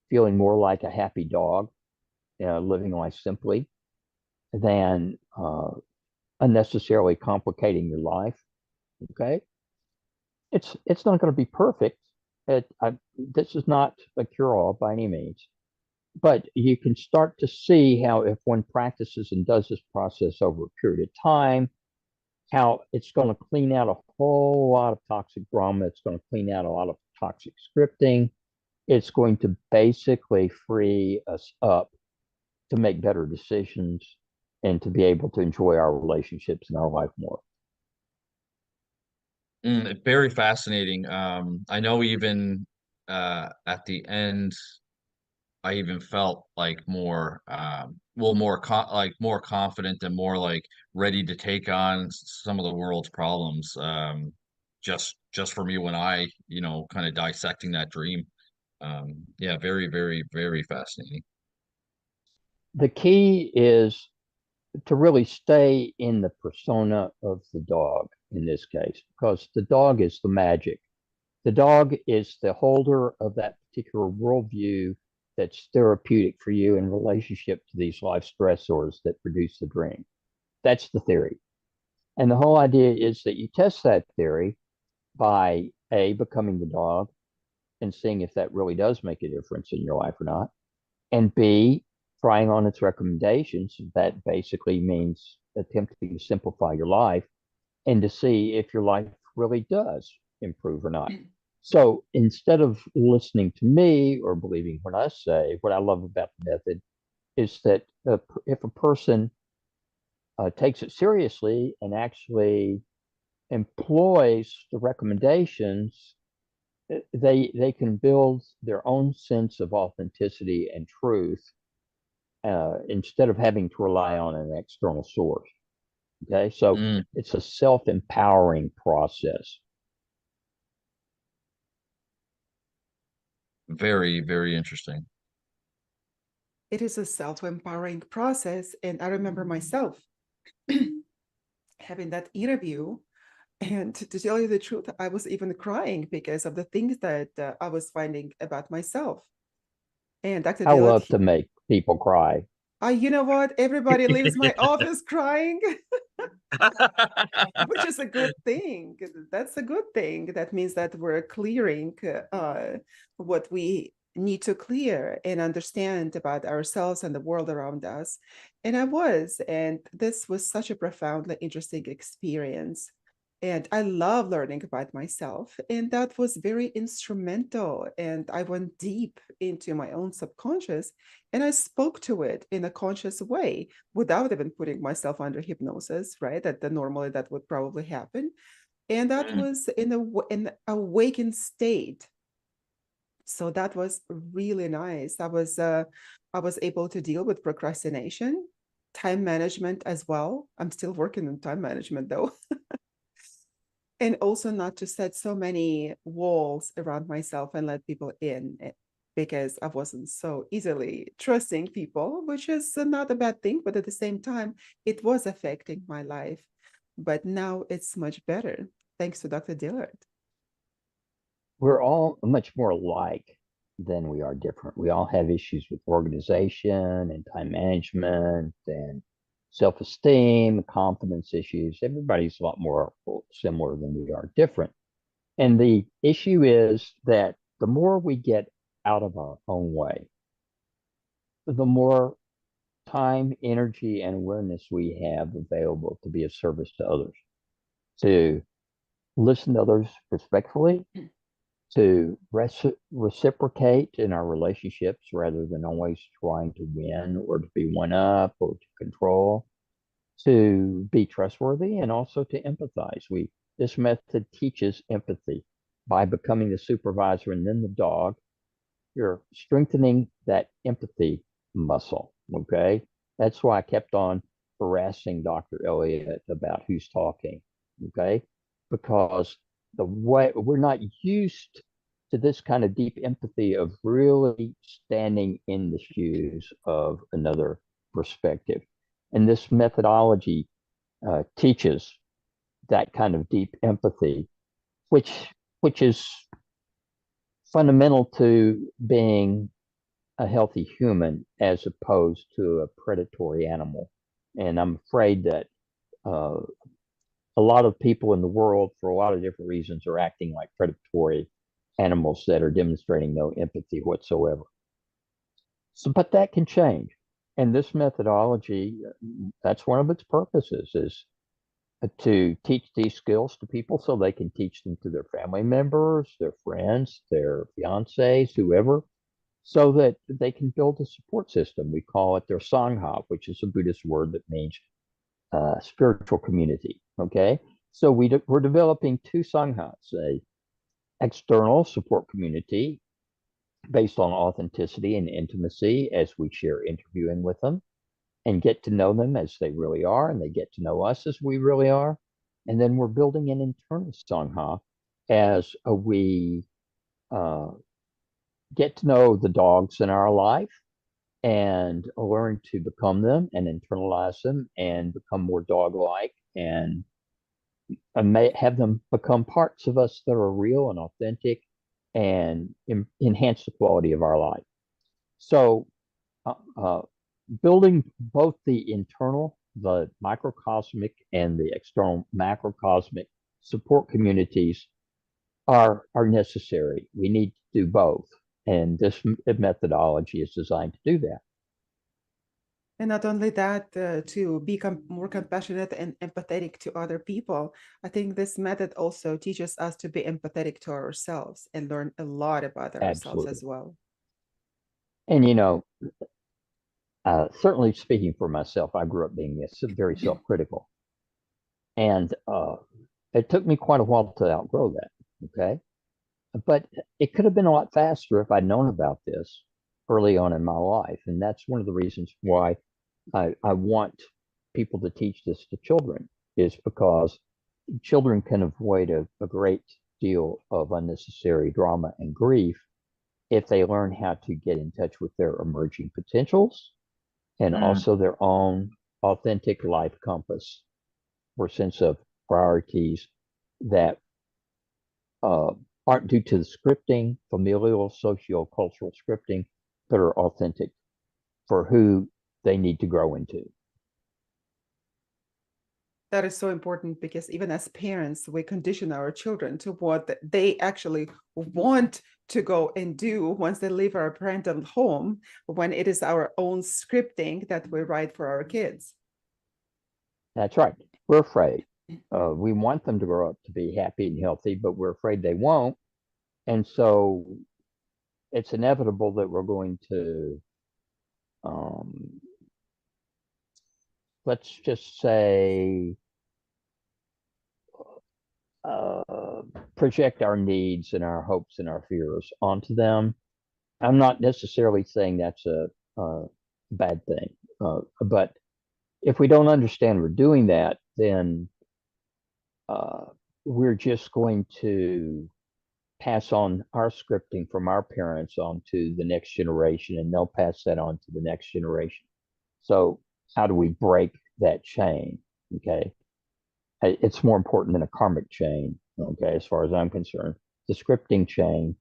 feeling more like a happy dog, living life simply, than unnecessarily complicating your life. Okay, it's not going to be perfect. This is not a cure-all by any means, but you can start to see how if one practices and does this process over a period of time, how it's going to clean out a whole lot of toxic drama. It's going to clean out a lot of toxic scripting. It's going to basically free us up to make better decisions and to be able to enjoy our relationships and our life more. Very fascinating. I know even at the end, I even felt like more well more like more confident and more like ready to take on some of the world's problems. Just for me when I, kind of dissecting that dream. Yeah, very, very, very fascinating. The key is to really stay in the persona of the dog in this case, because the dog is the magic. The dog is the holder of that particular worldview that's therapeutic for you in relationship to these life stressors that produce the dream. That's the theory. And the whole idea is that you test that theory by A, becoming the dog and seeing if that really does make a difference in your life or not. And B, trying on its recommendations. That basically means attempting to simplify your life and to see if your life really does improve or not. So instead of listening to me or believing what I say, what I love about the method is that if a person takes it seriously and actually employs the recommendations, they can build their own sense of authenticity and truth instead of having to rely on an external source. Okay, so it's a self-empowering process. Very, very interesting. It is a self-empowering process. And I remember myself having that interview. And to tell you the truth, I was even crying because of the things that I was finding about myself. And Dr. I Dillard, love to make people cry. you know what? Everybody leaves my office crying, which is a good thing. That's a good thing. That means that we're clearing what we need to clear and understand about ourselves and the world around us. And this was such a profoundly interesting experience. And I love learning about myself. And that was very instrumental. And I went deep into my own subconscious and I spoke to it in a conscious way without even putting myself under hypnosis, right? Normally that would probably happen. And that was in an awakened state. So that was really nice. I was able to deal with procrastination, time management as well. I'm still working on time management though. And also not to set so many walls around myself and let people in because I wasn't so easily trusting people, which is not a bad thing, but at the same time, it was affecting my life. But now it's much better, thanks to Dr. Dillard. We're all much more alike than we are different. We all have issues with organization and time management and self-esteem, confidence issues. Everybody's a lot more similar than we are different. And the issue is that the more we get out of our own way, the more time, energy, and awareness we have available to be of service to others, to listen to others respectfully, to reciprocate in our relationships rather than always trying to win or to be one up or to control, to be trustworthy, and also to empathize. This method teaches empathy by becoming the supervisor and then the dog. You're strengthening that empathy muscle. Okay. That's why I kept on harassing Dr. Elliott about who's talking. Okay. Because the way we're not used to this kind of deep empathy of really standing in the shoes of another perspective. And this methodology teaches that kind of deep empathy, which is fundamental to being a healthy human as opposed to a predatory animal. And I'm afraid that a lot of people in the world, for a lot of different reasons, are acting like predatory animals that are demonstrating no empathy whatsoever. So, but that can change. And this methodology, that's one of its purposes, is to teach these skills to people so they can teach them to their family members, their friends, their fiancés, whoever, so that they can build a support system. We call it their sangha, which is a Buddhist word that means spiritual community. Okay, so we're developing two sanghas: a external support community based on authenticity and intimacy as we share interviewing with them and get to know them as they really are, and they get to know us as we really are. And then we're building an internal sangha as we get to know the dogs in our life and learn to become them and internalize them and become more dog-like and may have them become parts of us that are real and authentic and enhance the quality of our life. So building both the internal, the microcosmic, and the external macrocosmic support communities are necessary. We need to do both. And this methodology is designed to do that. And not only that, to be more compassionate and empathetic to other people. I think this method also teaches us to be empathetic to ourselves and learn a lot about ourselves Absolutely. as well. And, certainly speaking for myself, I grew up being very self-critical. And it took me quite a while to outgrow that. Okay. But it could have been a lot faster if I'd known about this early on in my life. And that's one of the reasons why I want people to teach this to children, is because children can avoid a great deal of unnecessary drama and grief if they learn how to get in touch with their emerging potentials and also their own authentic life compass or sense of priorities that aren't due to the scripting, familial, socio-cultural scripting, but are authentic for who they need to grow into. That is so important, because even as parents, we condition our children to what they actually want to go and do once they leave our parental home, when it is our own scripting that we write for our kids. That's right. We're afraid. We want them to grow up to be happy and healthy, but we're afraid they won't. And so it's inevitable that we're going to, let's just say, project our needs and our hopes and our fears onto them. I'm not necessarily saying that's a bad thing, but if we don't understand we're doing that, then we're just going to pass on our scripting from our parents on to the next generation, and they'll pass that on to the next generation. So how do we break that chain? Okay. It's more important than a karmic chain. Okay. As far as I'm concerned, the scripting chain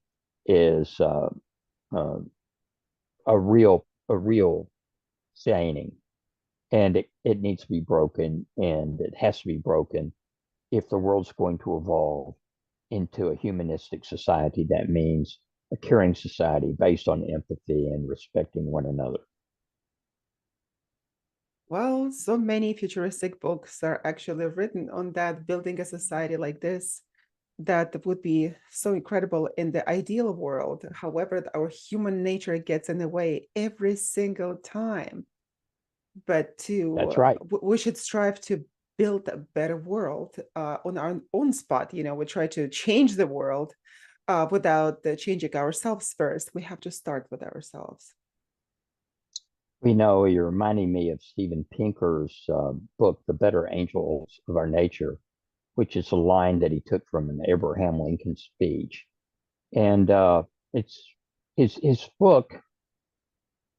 is a real chaining, and it needs to be broken, and it has to be broken if the world's going to evolve into a humanistic society. That means a caring society based on empathy and respecting one another. Well, so many futuristic books are actually written on that, building a society like this that would be so incredible in the ideal world. However, our human nature gets in the way every single time. But That's right. we should strive to build a better world on our own spot. We try to change the world without changing ourselves first. We have to start with ourselves. You're reminding me of Steven Pinker's book, The Better Angels of Our Nature, which is a line that he took from an Abraham Lincoln speech. And it's his book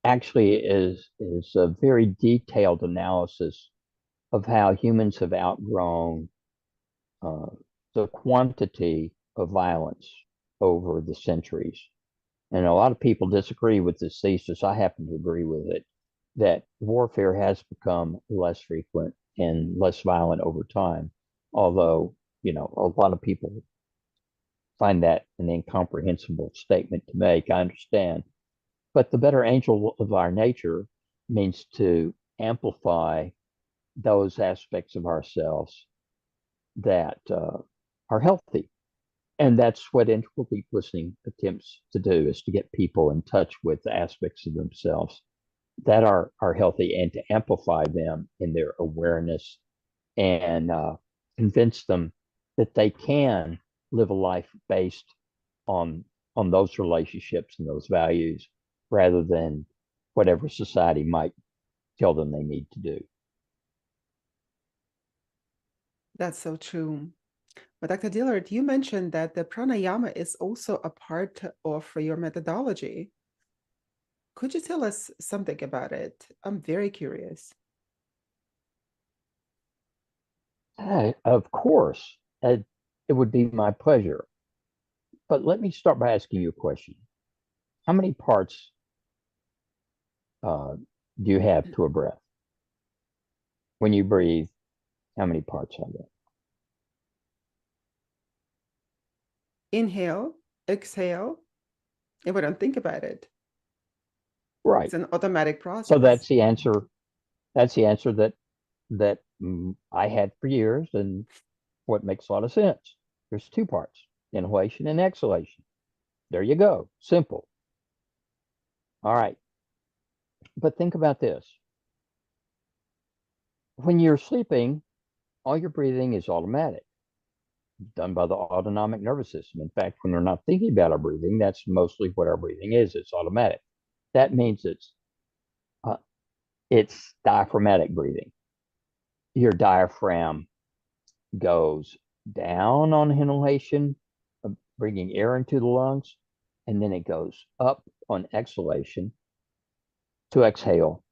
actually is a very detailed analysis of how humans have outgrown uh, the quantity of violence over the centuries. And a lot of people disagree with this thesis. I happen to agree with it, that warfare has become less frequent and less violent over time. Although, a lot of people find that an incomprehensible statement to make. I understand. But the better angel of our nature means to amplify those aspects of ourselves that are healthy. And that's what integral deep listening attempts to do, is to get people in touch with the aspects of themselves that are healthy, and to amplify them in their awareness, and convince them that they can live a life based on those relationships and those values, rather than whatever society might tell them they need to do. That's so true. But Dr. Dillard, you mentioned that the pranayama is also a part of your methodology. Could you tell us something about it? I'm very curious. Of course, it would be my pleasure. But let me start by asking you a question. How many parts do you have to a breath? When you breathe, how many parts are there? Inhale, exhale, and we don't think about it. Right. It's an automatic So process. that's the answer. That's the answer that I had for years, and what makes a lot of sense. There's two parts: inhalation and exhalation. There you go. Simple. All right. But think about this. When you're sleeping, all your breathing is automatic, done by the autonomic nervous system. In fact, when we're not thinking about our breathing, that's mostly what our breathing is. It's automatic. That means uh, it's diaphragmatic breathing. Your diaphragm goes down on inhalation, bringing air into the lungs, and then it goes up on exhalation to exhale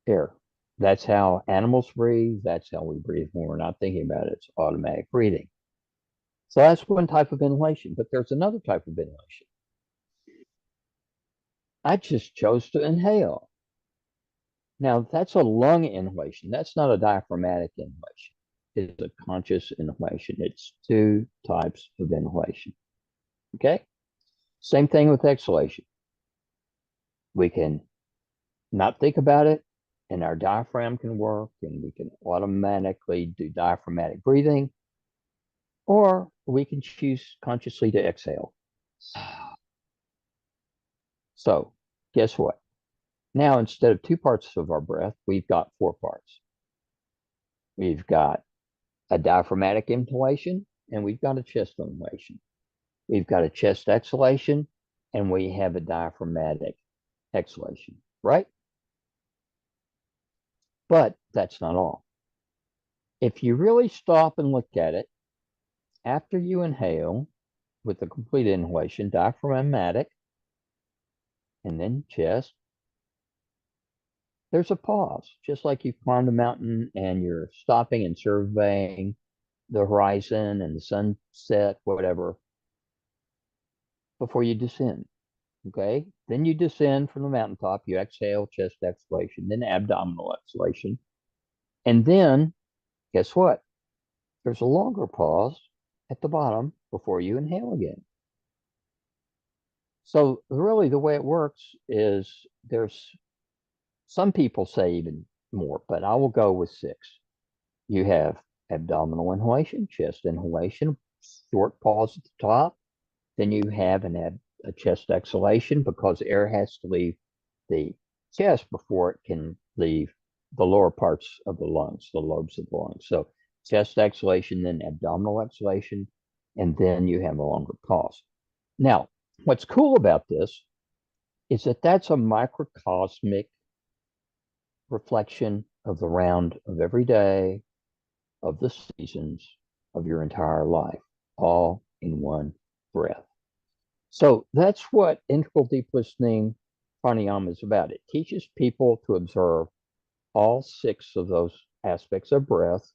air. That's how animals breathe. That's how we breathe when we're not thinking about it. It's automatic breathing. So that's one type of inhalation, but there's another type of inhalation. I just chose to inhale. Now, that's a lung inhalation. That's not a diaphragmatic inhalation. It's a conscious inhalation. It's two types of inhalation. Okay? Same thing with exhalation. We can not think about it, and our diaphragm can work, and we can automatically do diaphragmatic breathing, or we can choose consciously to exhale. So, guess what? Now, instead of two parts of our breath, we've got four parts. We've got a diaphragmatic inhalation, and we've got a chest inhalation. We've got a chest exhalation, and we have a diaphragmatic exhalation, right? But that's not all. If you really stop and look at it, after you inhale with the complete inhalation, diaphragmatic, and then chest, there's a pause, just like you've climbed a mountain and you're stopping and surveying the horizon and the sunset, whatever, before you descend. Okay. Then you descend from the mountaintop, you exhale, chest exhalation, then abdominal exhalation. And then guess what? There's a longer pause at the bottom before you inhale again. So really the way it works is, there's some people say even more, but I will go with 6. You have abdominal inhalation, chest inhalation, short pause at the top. Then you have a chest exhalation because air has to leave the chest before it can leave the lower parts of the lungs, the lobes of the lungs. So chest exhalation, then abdominal exhalation, and then you have a longer pause. Now, what's cool about this is that that's a microcosmic reflection of the round of every day, of the seasons, of your entire life, all in one breath. So that's what integral deep listening pranayama is about. It teaches people to observe all 6 of those aspects of breath,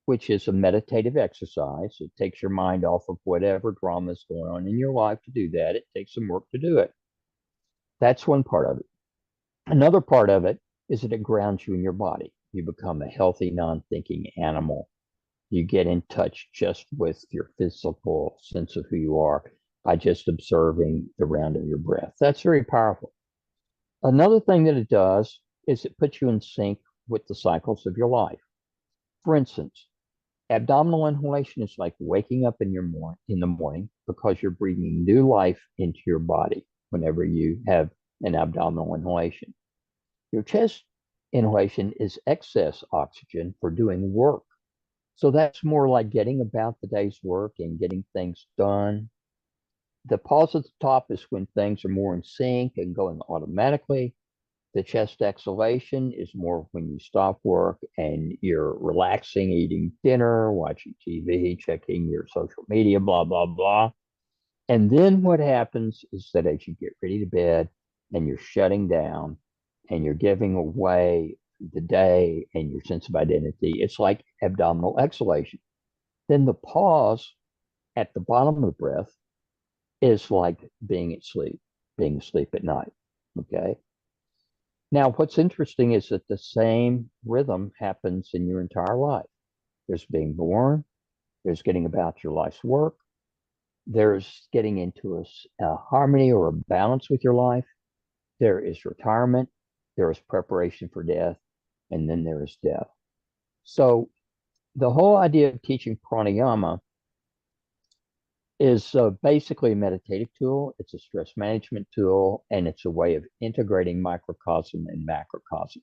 which is a meditative exercise. It takes your mind off of whatever drama is going on in your life to do that. It takes some work to do it. That's one part of it. Another part of it is that it grounds you in your body. You become a healthy, non-thinking animal. You get in touch just with your physical sense of who you are by just observing the round of your breath. That's very powerful. Another thing that it does is it puts you in sync with the cycles of your life. For instance, abdominal inhalation is like waking up in the morning because you're breathing new life into your body whenever you have an abdominal inhalation. Your chest inhalation is excess oxygen for doing work. So that's more like getting about the day's work and getting things done. The pause at the top is when things are more in sync and going automatically. The chest exhalation is more when you stop work and you're relaxing, eating dinner, watching TV, checking your social media, blah, blah, blah. And then what happens is that as you get ready to bed and you're shutting down and you're giving away the day and your sense of identity, it's like abdominal exhalation. Then the pause at the bottom of the breath is like being asleep at night. Okay. Now, what's interesting is that the same rhythm happens in your entire life. There's being born, there's getting about your life's work, there's getting into a harmony or a balance with your life, there is retirement, there is preparation for death, and then there is death. So the whole idea of teaching pranayama is basically a meditative tool. It's a stress management tool, and it's a way of integrating microcosm and macrocosm.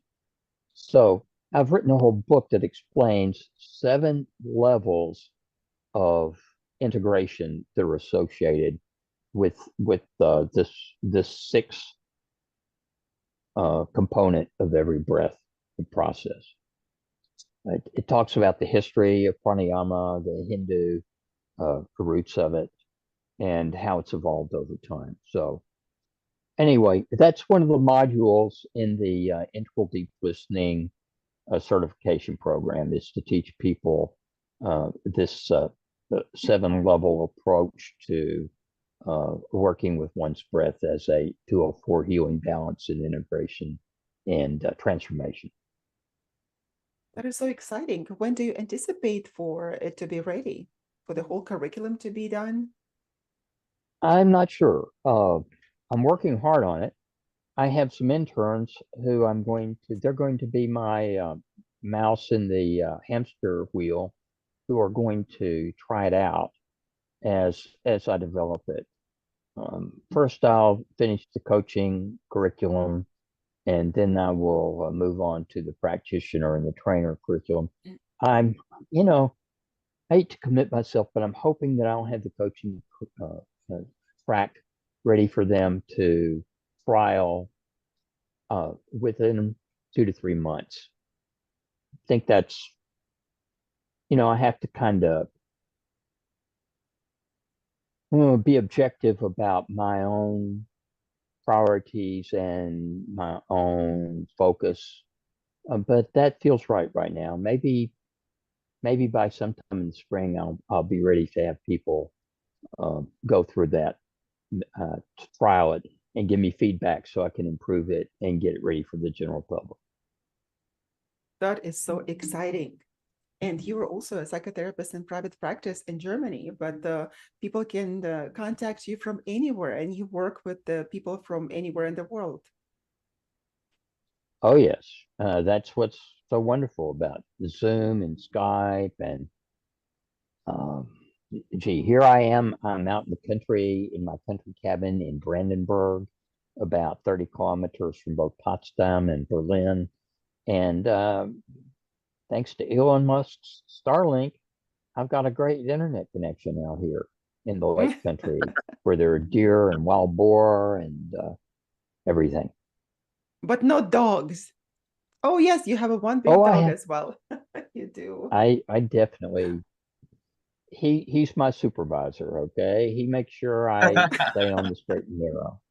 So I've written a whole book that explains 7 levels of integration that are associated with this 6 component of every breath process. It talks about the history of pranayama, the Hindu roots of it, and how it's evolved over time. So anyway, that's one of the modules in the Integral Deep Listening certification program, is to teach people this 7-level approach to working with one's breath as a tool for healing, balance, and integration and transformation. That is so exciting. When do you anticipate for it to be ready, for the whole curriculum to be done? I'm not sure. I'm working hard on it. I have some interns who they're going to be my mouse in the hamster wheel, who are going to try it out as I develop it. First, I'll finish the coaching curriculum, and then I will move on to the practitioner and the trainer curriculum. I'm, I hate to commit myself, but I'm hoping that I'll have the coaching track ready for them to trial within 2 to 3 months. I think that's, I have to kind of be objective about my own priorities and my own focus. But that feels right now. Maybe by sometime in the spring, I'll be ready to have people go through that, trial it, and give me feedback so I can improve it and get it ready for the general public. That is so exciting. And you are also a psychotherapist in private practice in Germany, but the people can contact you from anywhere, and you work with the people from anywhere in the world. Oh, yes. That's what's so wonderful about Zoom and Skype and um, gee, here I am. I'm out in the country in my country cabin in Brandenburg, about 30 kilometers from both Potsdam and Berlin. And thanks to Elon Musk's Starlink, I've got a great internet connection out here in the Lake Country where there are deer and wild boar and everything. But no dogs. Oh, yes, you have a one Oh, big dog as well. You do. I definitely he's my supervisor, okay? He makes sure I stay on the straight and narrow.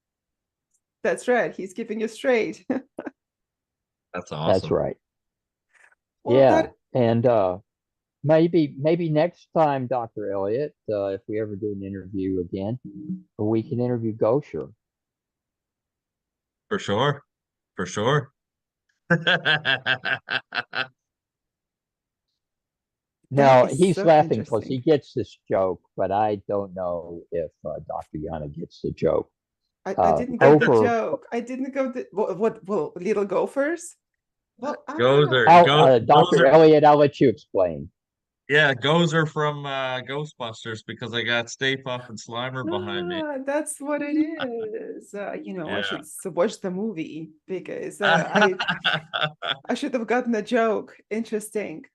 That's right. He's keeping you straight. That's That's awesome. right. Well, Yeah. that And maybe next time, Dr. Elliott, if we ever do an interview again, we can interview Gosher. For sure. For sure. that Now, is he's so laughing because he interesting. gets this joke, but I don't know if Dr. Yana gets the joke. I didn't get the Over, joke. I didn't go the well, little gophers? Well, I don't know. Gozer, go Dr. Gozer. Elliott, I'll let you explain. Yeah, Gozer from Ghostbusters because I got Stay Puft and Slimer behind me. Ah, that's what it is. I Yeah. should watch the movie because I should have gotten a joke. Interesting.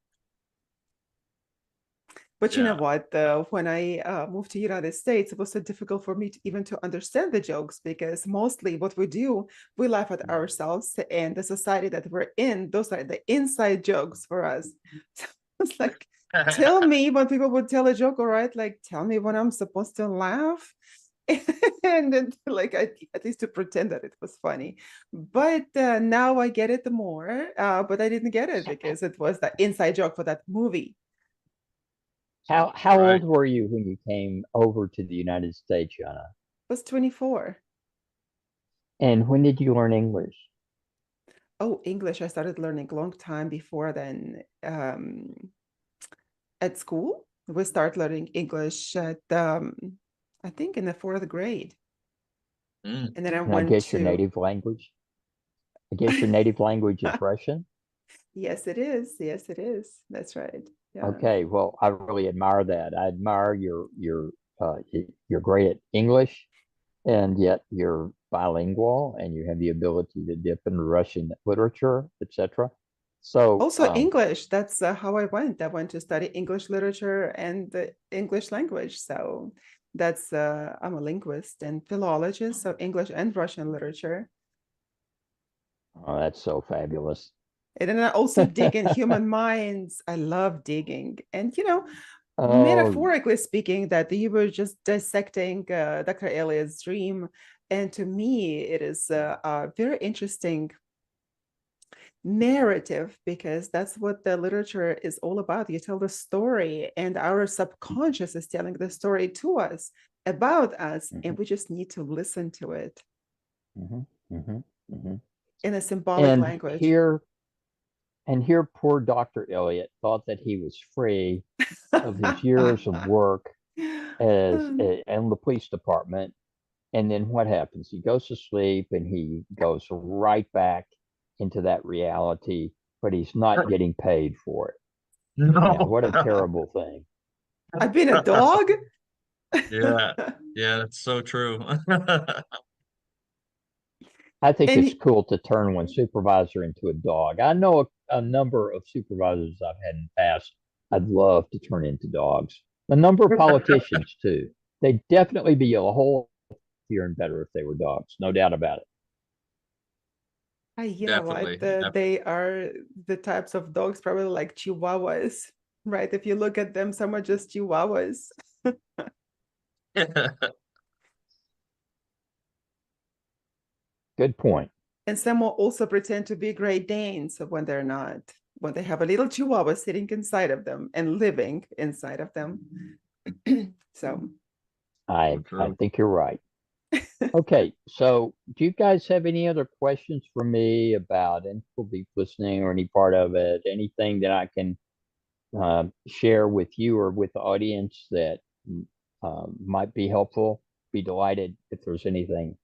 But you know Yeah. what? When I moved to United States, it was so difficult for me to even to understand the jokes because mostly what we do, we laugh at ourselves and the society that we're in. Those are the inside jokes for us. So it's like, tell me when people would tell a joke, all right? Like, tell me when I'm supposed to laugh. And then like at least to pretend that it was funny. But now I get it more. But I didn't get it because it was the inside joke for that movie. How Right. old were you when you came over to the United States, Yana? I was 24. And when did you learn English? Oh, English, I started learning a long time before then. At school, we start learning English at, I think in the fourth grade. Mm. And then I And I went guess your to, native language? I guess your native language is Russian? yes, it is. Yes, it is. That's right. Yeah. Okay, well, I really admire that. I admire you're great at English, and yet you're bilingual, and you have the ability to dip into Russian literature, etc. So, Also, English. That's how I went. I went to study English literature and the English language. So that's, I'm a linguist and philologist, so English and Russian literature. oh, that's so fabulous. And then I also dig in human minds. I love digging. And, Oh, metaphorically speaking, that you were just dissecting Dr. Elliott's dream. And to me, it is a very interesting narrative because that's what the literature is all about. You tell the story, and our subconscious is telling the story to us about us, and mhm, we just need to listen to it mhm, mhm, mhm. in a symbolic And language. here, poor Dr. Elliott thought that he was free of his years of work as in the police department. And then what happens? He goes to sleep and he goes right back into that reality, but he's not getting paid for it. Now, No. what a terrible thing. I've been a dog. Yeah. Yeah, that's so true. I think it's And cool to turn one supervisor into a dog. I know a number of supervisors I've had in the past I'd love to turn into dogs. A number of politicians, too. They'd definitely be a whole healthier and better if they were dogs, no doubt about it. you know what? Definitely. They are the types of dogs, probably like Chihuahuas, right? If you look at them, some are just Chihuahuas. Definitely. Good point. And some will also pretend to be Great Danes when they're not, when they have a little Chihuahua sitting inside of them and living inside of them. So, So I true. think you're right. Okay, so do you guys have any other questions for me about info deep listening or any part of it? Anything that I can share with you or with the audience that might be helpful? Be delighted if there's anything.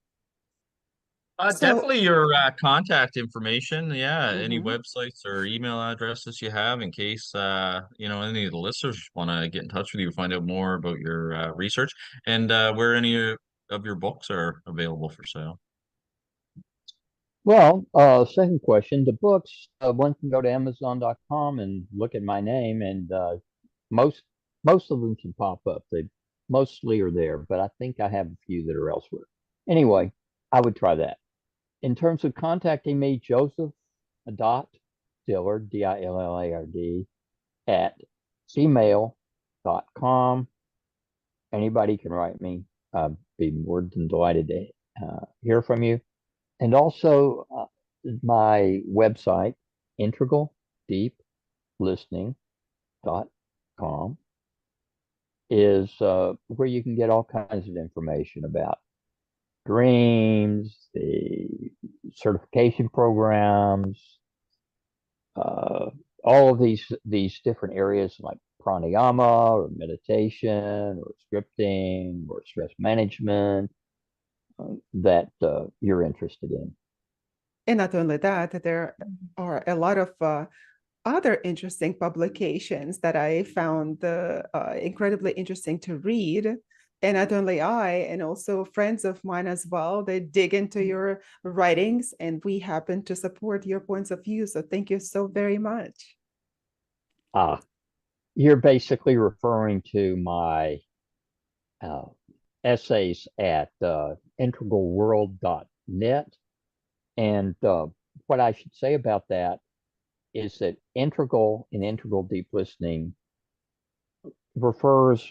So, Definitely your contact information. Yeah, any mhm. websites or email addresses you have in case any of the listeners want to get in touch with you, find out more about your research and where any of your books are available for sale. Well, second question, the books, one can go to Amazon.com and look at my name, and most most of them can pop up. They mostly are there, but I think I have a few that are elsewhere. Anyway, I would try that. In terms of contacting me, Joseph dot Dillard, Dillard, at gmail.com. Anybody can write me. I'd be more than delighted to hear from you. And also my website, integraldeeplistening.com, is where you can get all kinds of information about dreams, the certification programs, uh, all of these different areas like pranayama or meditation or scripting or stress management that you're interested in. And not only that, there are a lot of other interesting publications that I found incredibly interesting to read. And not only I, and also friends of mine as well, they dig into your writings and we happen to support your points of view. So thank you so very much. Ah, you're basically referring to my uh, essays at integralworld.net. And what I should say about that is that integral and integral deep listening refers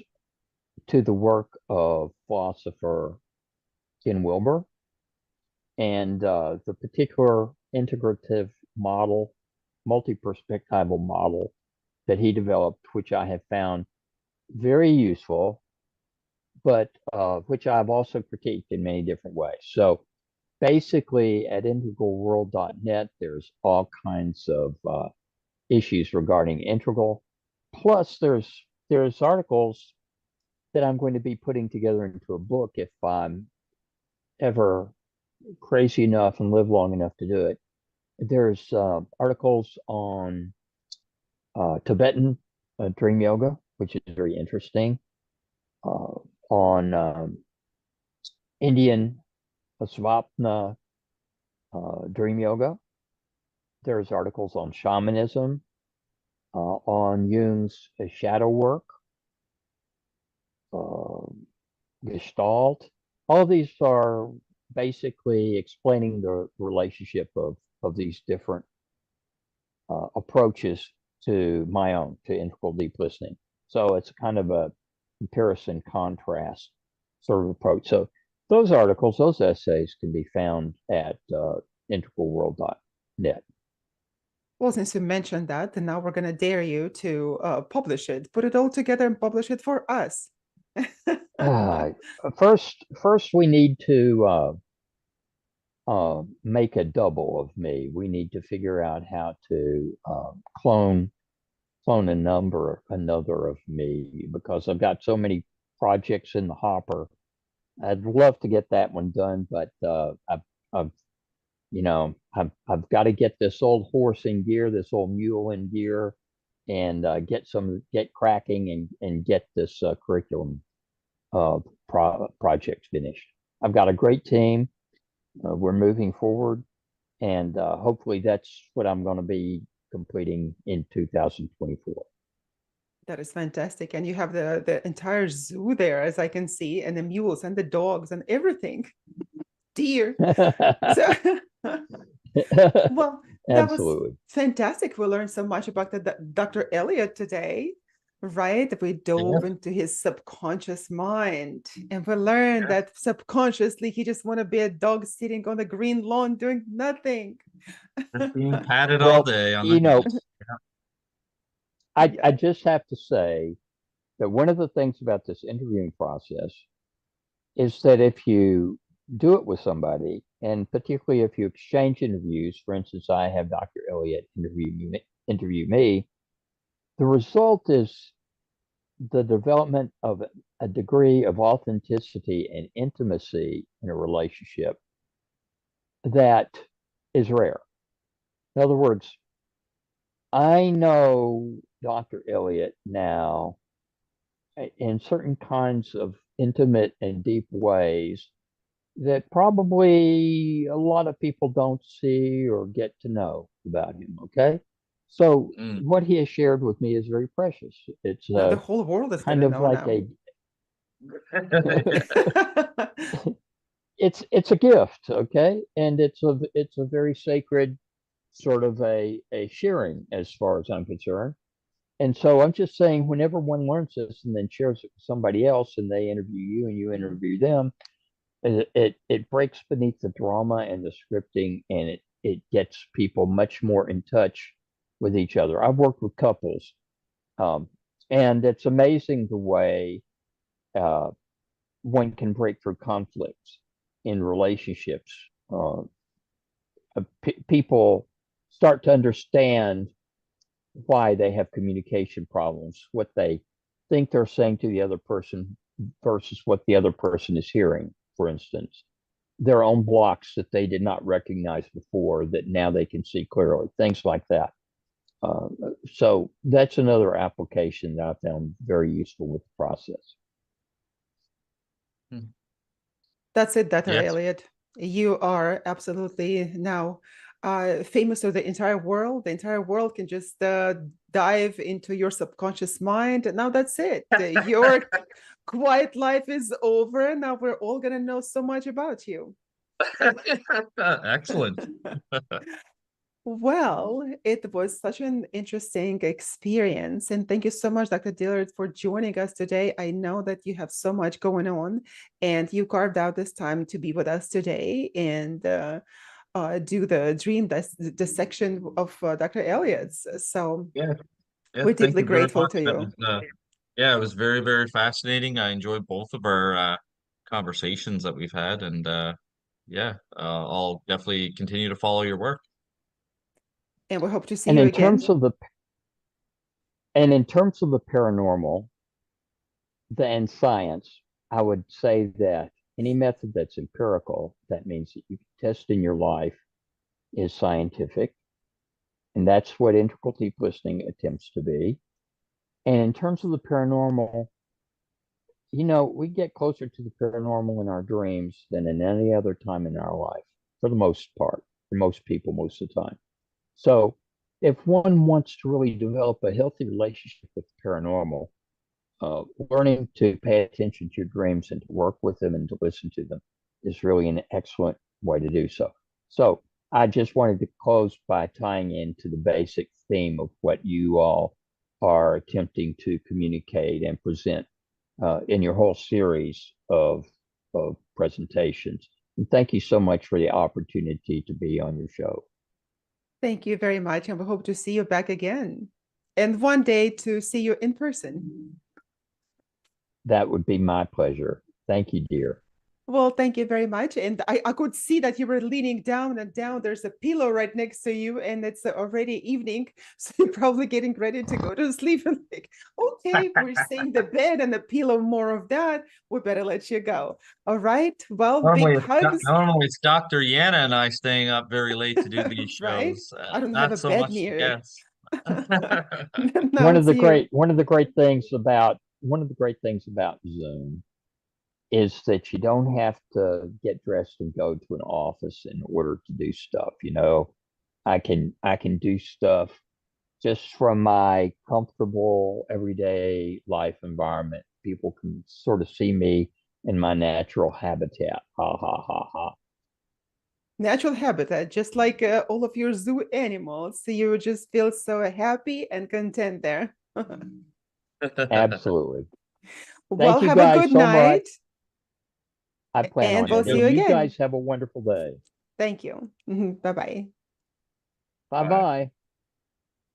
to the work of philosopher Ken Wilber and the particular integrative model, multi-perspectival model that he developed, which I have found very useful, but which I've also critiqued in many different ways. So basically at integralworld.net, there's all kinds of issues regarding integral. Plus, there's articles that I'm going to be putting together into a book if I'm ever crazy enough and live long enough to do it. There's articles on Tibetan dream yoga, which is very interesting, on Indian Swapna dream yoga. There's articles on shamanism, on Jung's shadow work, uh, Gestalt. All these are basically explaining the relationship of these different approaches to my own, to integral deep listening. So it's kind of a comparison contrast sort of approach. So those articles, those essays can be found at integralworld.net. Well, since you mentioned that, then now we're going to dare you to publish it, put it all together and publish it for us. Uh, first, we need to make a double of me. We need to figure out how to clone another of me because I've got so many projects in the hopper. I'd love to get that one done, but I've I've got to get this old horse in gear, this old mule in gear, and get cracking and get this curriculum project finished. I've got a great team. We're moving forward, and hopefully that's what I'm going to be completing in 2024. That is fantastic. And you have the entire zoo there, as I can see, and the mules and the dogs and everything. Deer. So, well, that was Absolutely. fantastic. We learned so much about Dr. Elliott today, right? We dove Yes. into his subconscious mind, and we learned that subconsciously he just want to be a dog sitting on the green lawn doing nothing. Just being patted all Well, day on the you know, heels. I just have to say that one of the things about this interviewing process is that if you do it with somebody, and particularly if you exchange interviews, for instance, I have Dr. Elliott interview me, the result is the development of a degree of authenticity and intimacy in a relationship that is rare. In other words, I know Dr. Elliott now in certain kinds of intimate and deep ways that probably a lot of people don't see or get to know about him. Okay. So Mm. what he has shared with me is very precious. It's Now the whole world is kind gonna of know like now. it's a gift, okay? And it's a very sacred sort of a sharing as far as I'm concerned. And so I'm just saying, whenever one learns this and then shares it with somebody else, and they interview you and you interview them, it breaks beneath the drama and the scripting, and it gets people much more in touch with each other. I've worked with couples, um, and it's amazing the way uh, one can break through conflicts in relationships. People start to understand why they have communication problems, what they think they're saying to the other person versus what the other person is hearing, for instance. Their own blocks that they did not recognize before that now they can see clearly, things like that. Uh, so that's another application that I found very useful with the process. That's it, Dr. Yes. Elliott. You are absolutely now famous to the entire world. The entire world can just dive into your subconscious mind. Now that's it. Your quiet life is over. Now we're all going to know so much about you. Excellent. Well, it was such an interesting experience. And thank you so much, Dr. Dillard, for joining us today. I know that you have so much going on, and you carved out this time to be with us today and do the dream dissection of Dr. Elliott's. So Yeah. Yeah. we're Thank deeply you very grateful much. to you. Yeah, it was very, very fascinating. I enjoyed both of our conversations that we've had, and yeah, I'll definitely continue to follow your work. And we hope to see And you in again. terms of the and in terms of the paranormal, and science, I would say that any method that's empirical, that means that you can test in your life, is scientific. And that's what integral deep listening attempts to be. And in terms of the paranormal, we get closer to the paranormal in our dreams than in any other time in our life, for the most part, for most people, most of the time. So if one wants to really develop a healthy relationship with the paranormal, learning to pay attention to your dreams and to work with them and to listen to them is really an excellent way to do so. So I just wanted to close by tying into the basic theme of what you all are attempting to communicate and present in your whole series of presentations. And thank you so much for the opportunity to be on your show. Thank you very much. And we hope to see you back again. And one day to see you in person. That would be my pleasure. Thank you, dear. Well, thank you very much. And I could see that you were leaning down and down. There's a pillow right next to you, and it's already evening. So you're probably getting ready to go to sleep. And like, okay, we're seeing the bed and the pillow, more of that. We better let you go. All right. Well, big hugs, Normally it's Dr. Yana and I staying up very late to do these right? shows. I don't have a Not so bed much, near. yes. No, it's you. One of the great things about Zoom is that you don't have to get dressed and go to an office in order to do stuff. I can do stuff just from my comfortable everyday life environment. People can sort of see me in my natural habitat. Ha ha ha ha. Natural habitat, just like all of your zoo animals. So you just feel so happy and content there. Absolutely. Well, Thank you have a guys good so much. night, I plan and on we'll it. see Yep. you And you again. guys have a wonderful day. Thank you. Bye bye. Bye Bye. bye.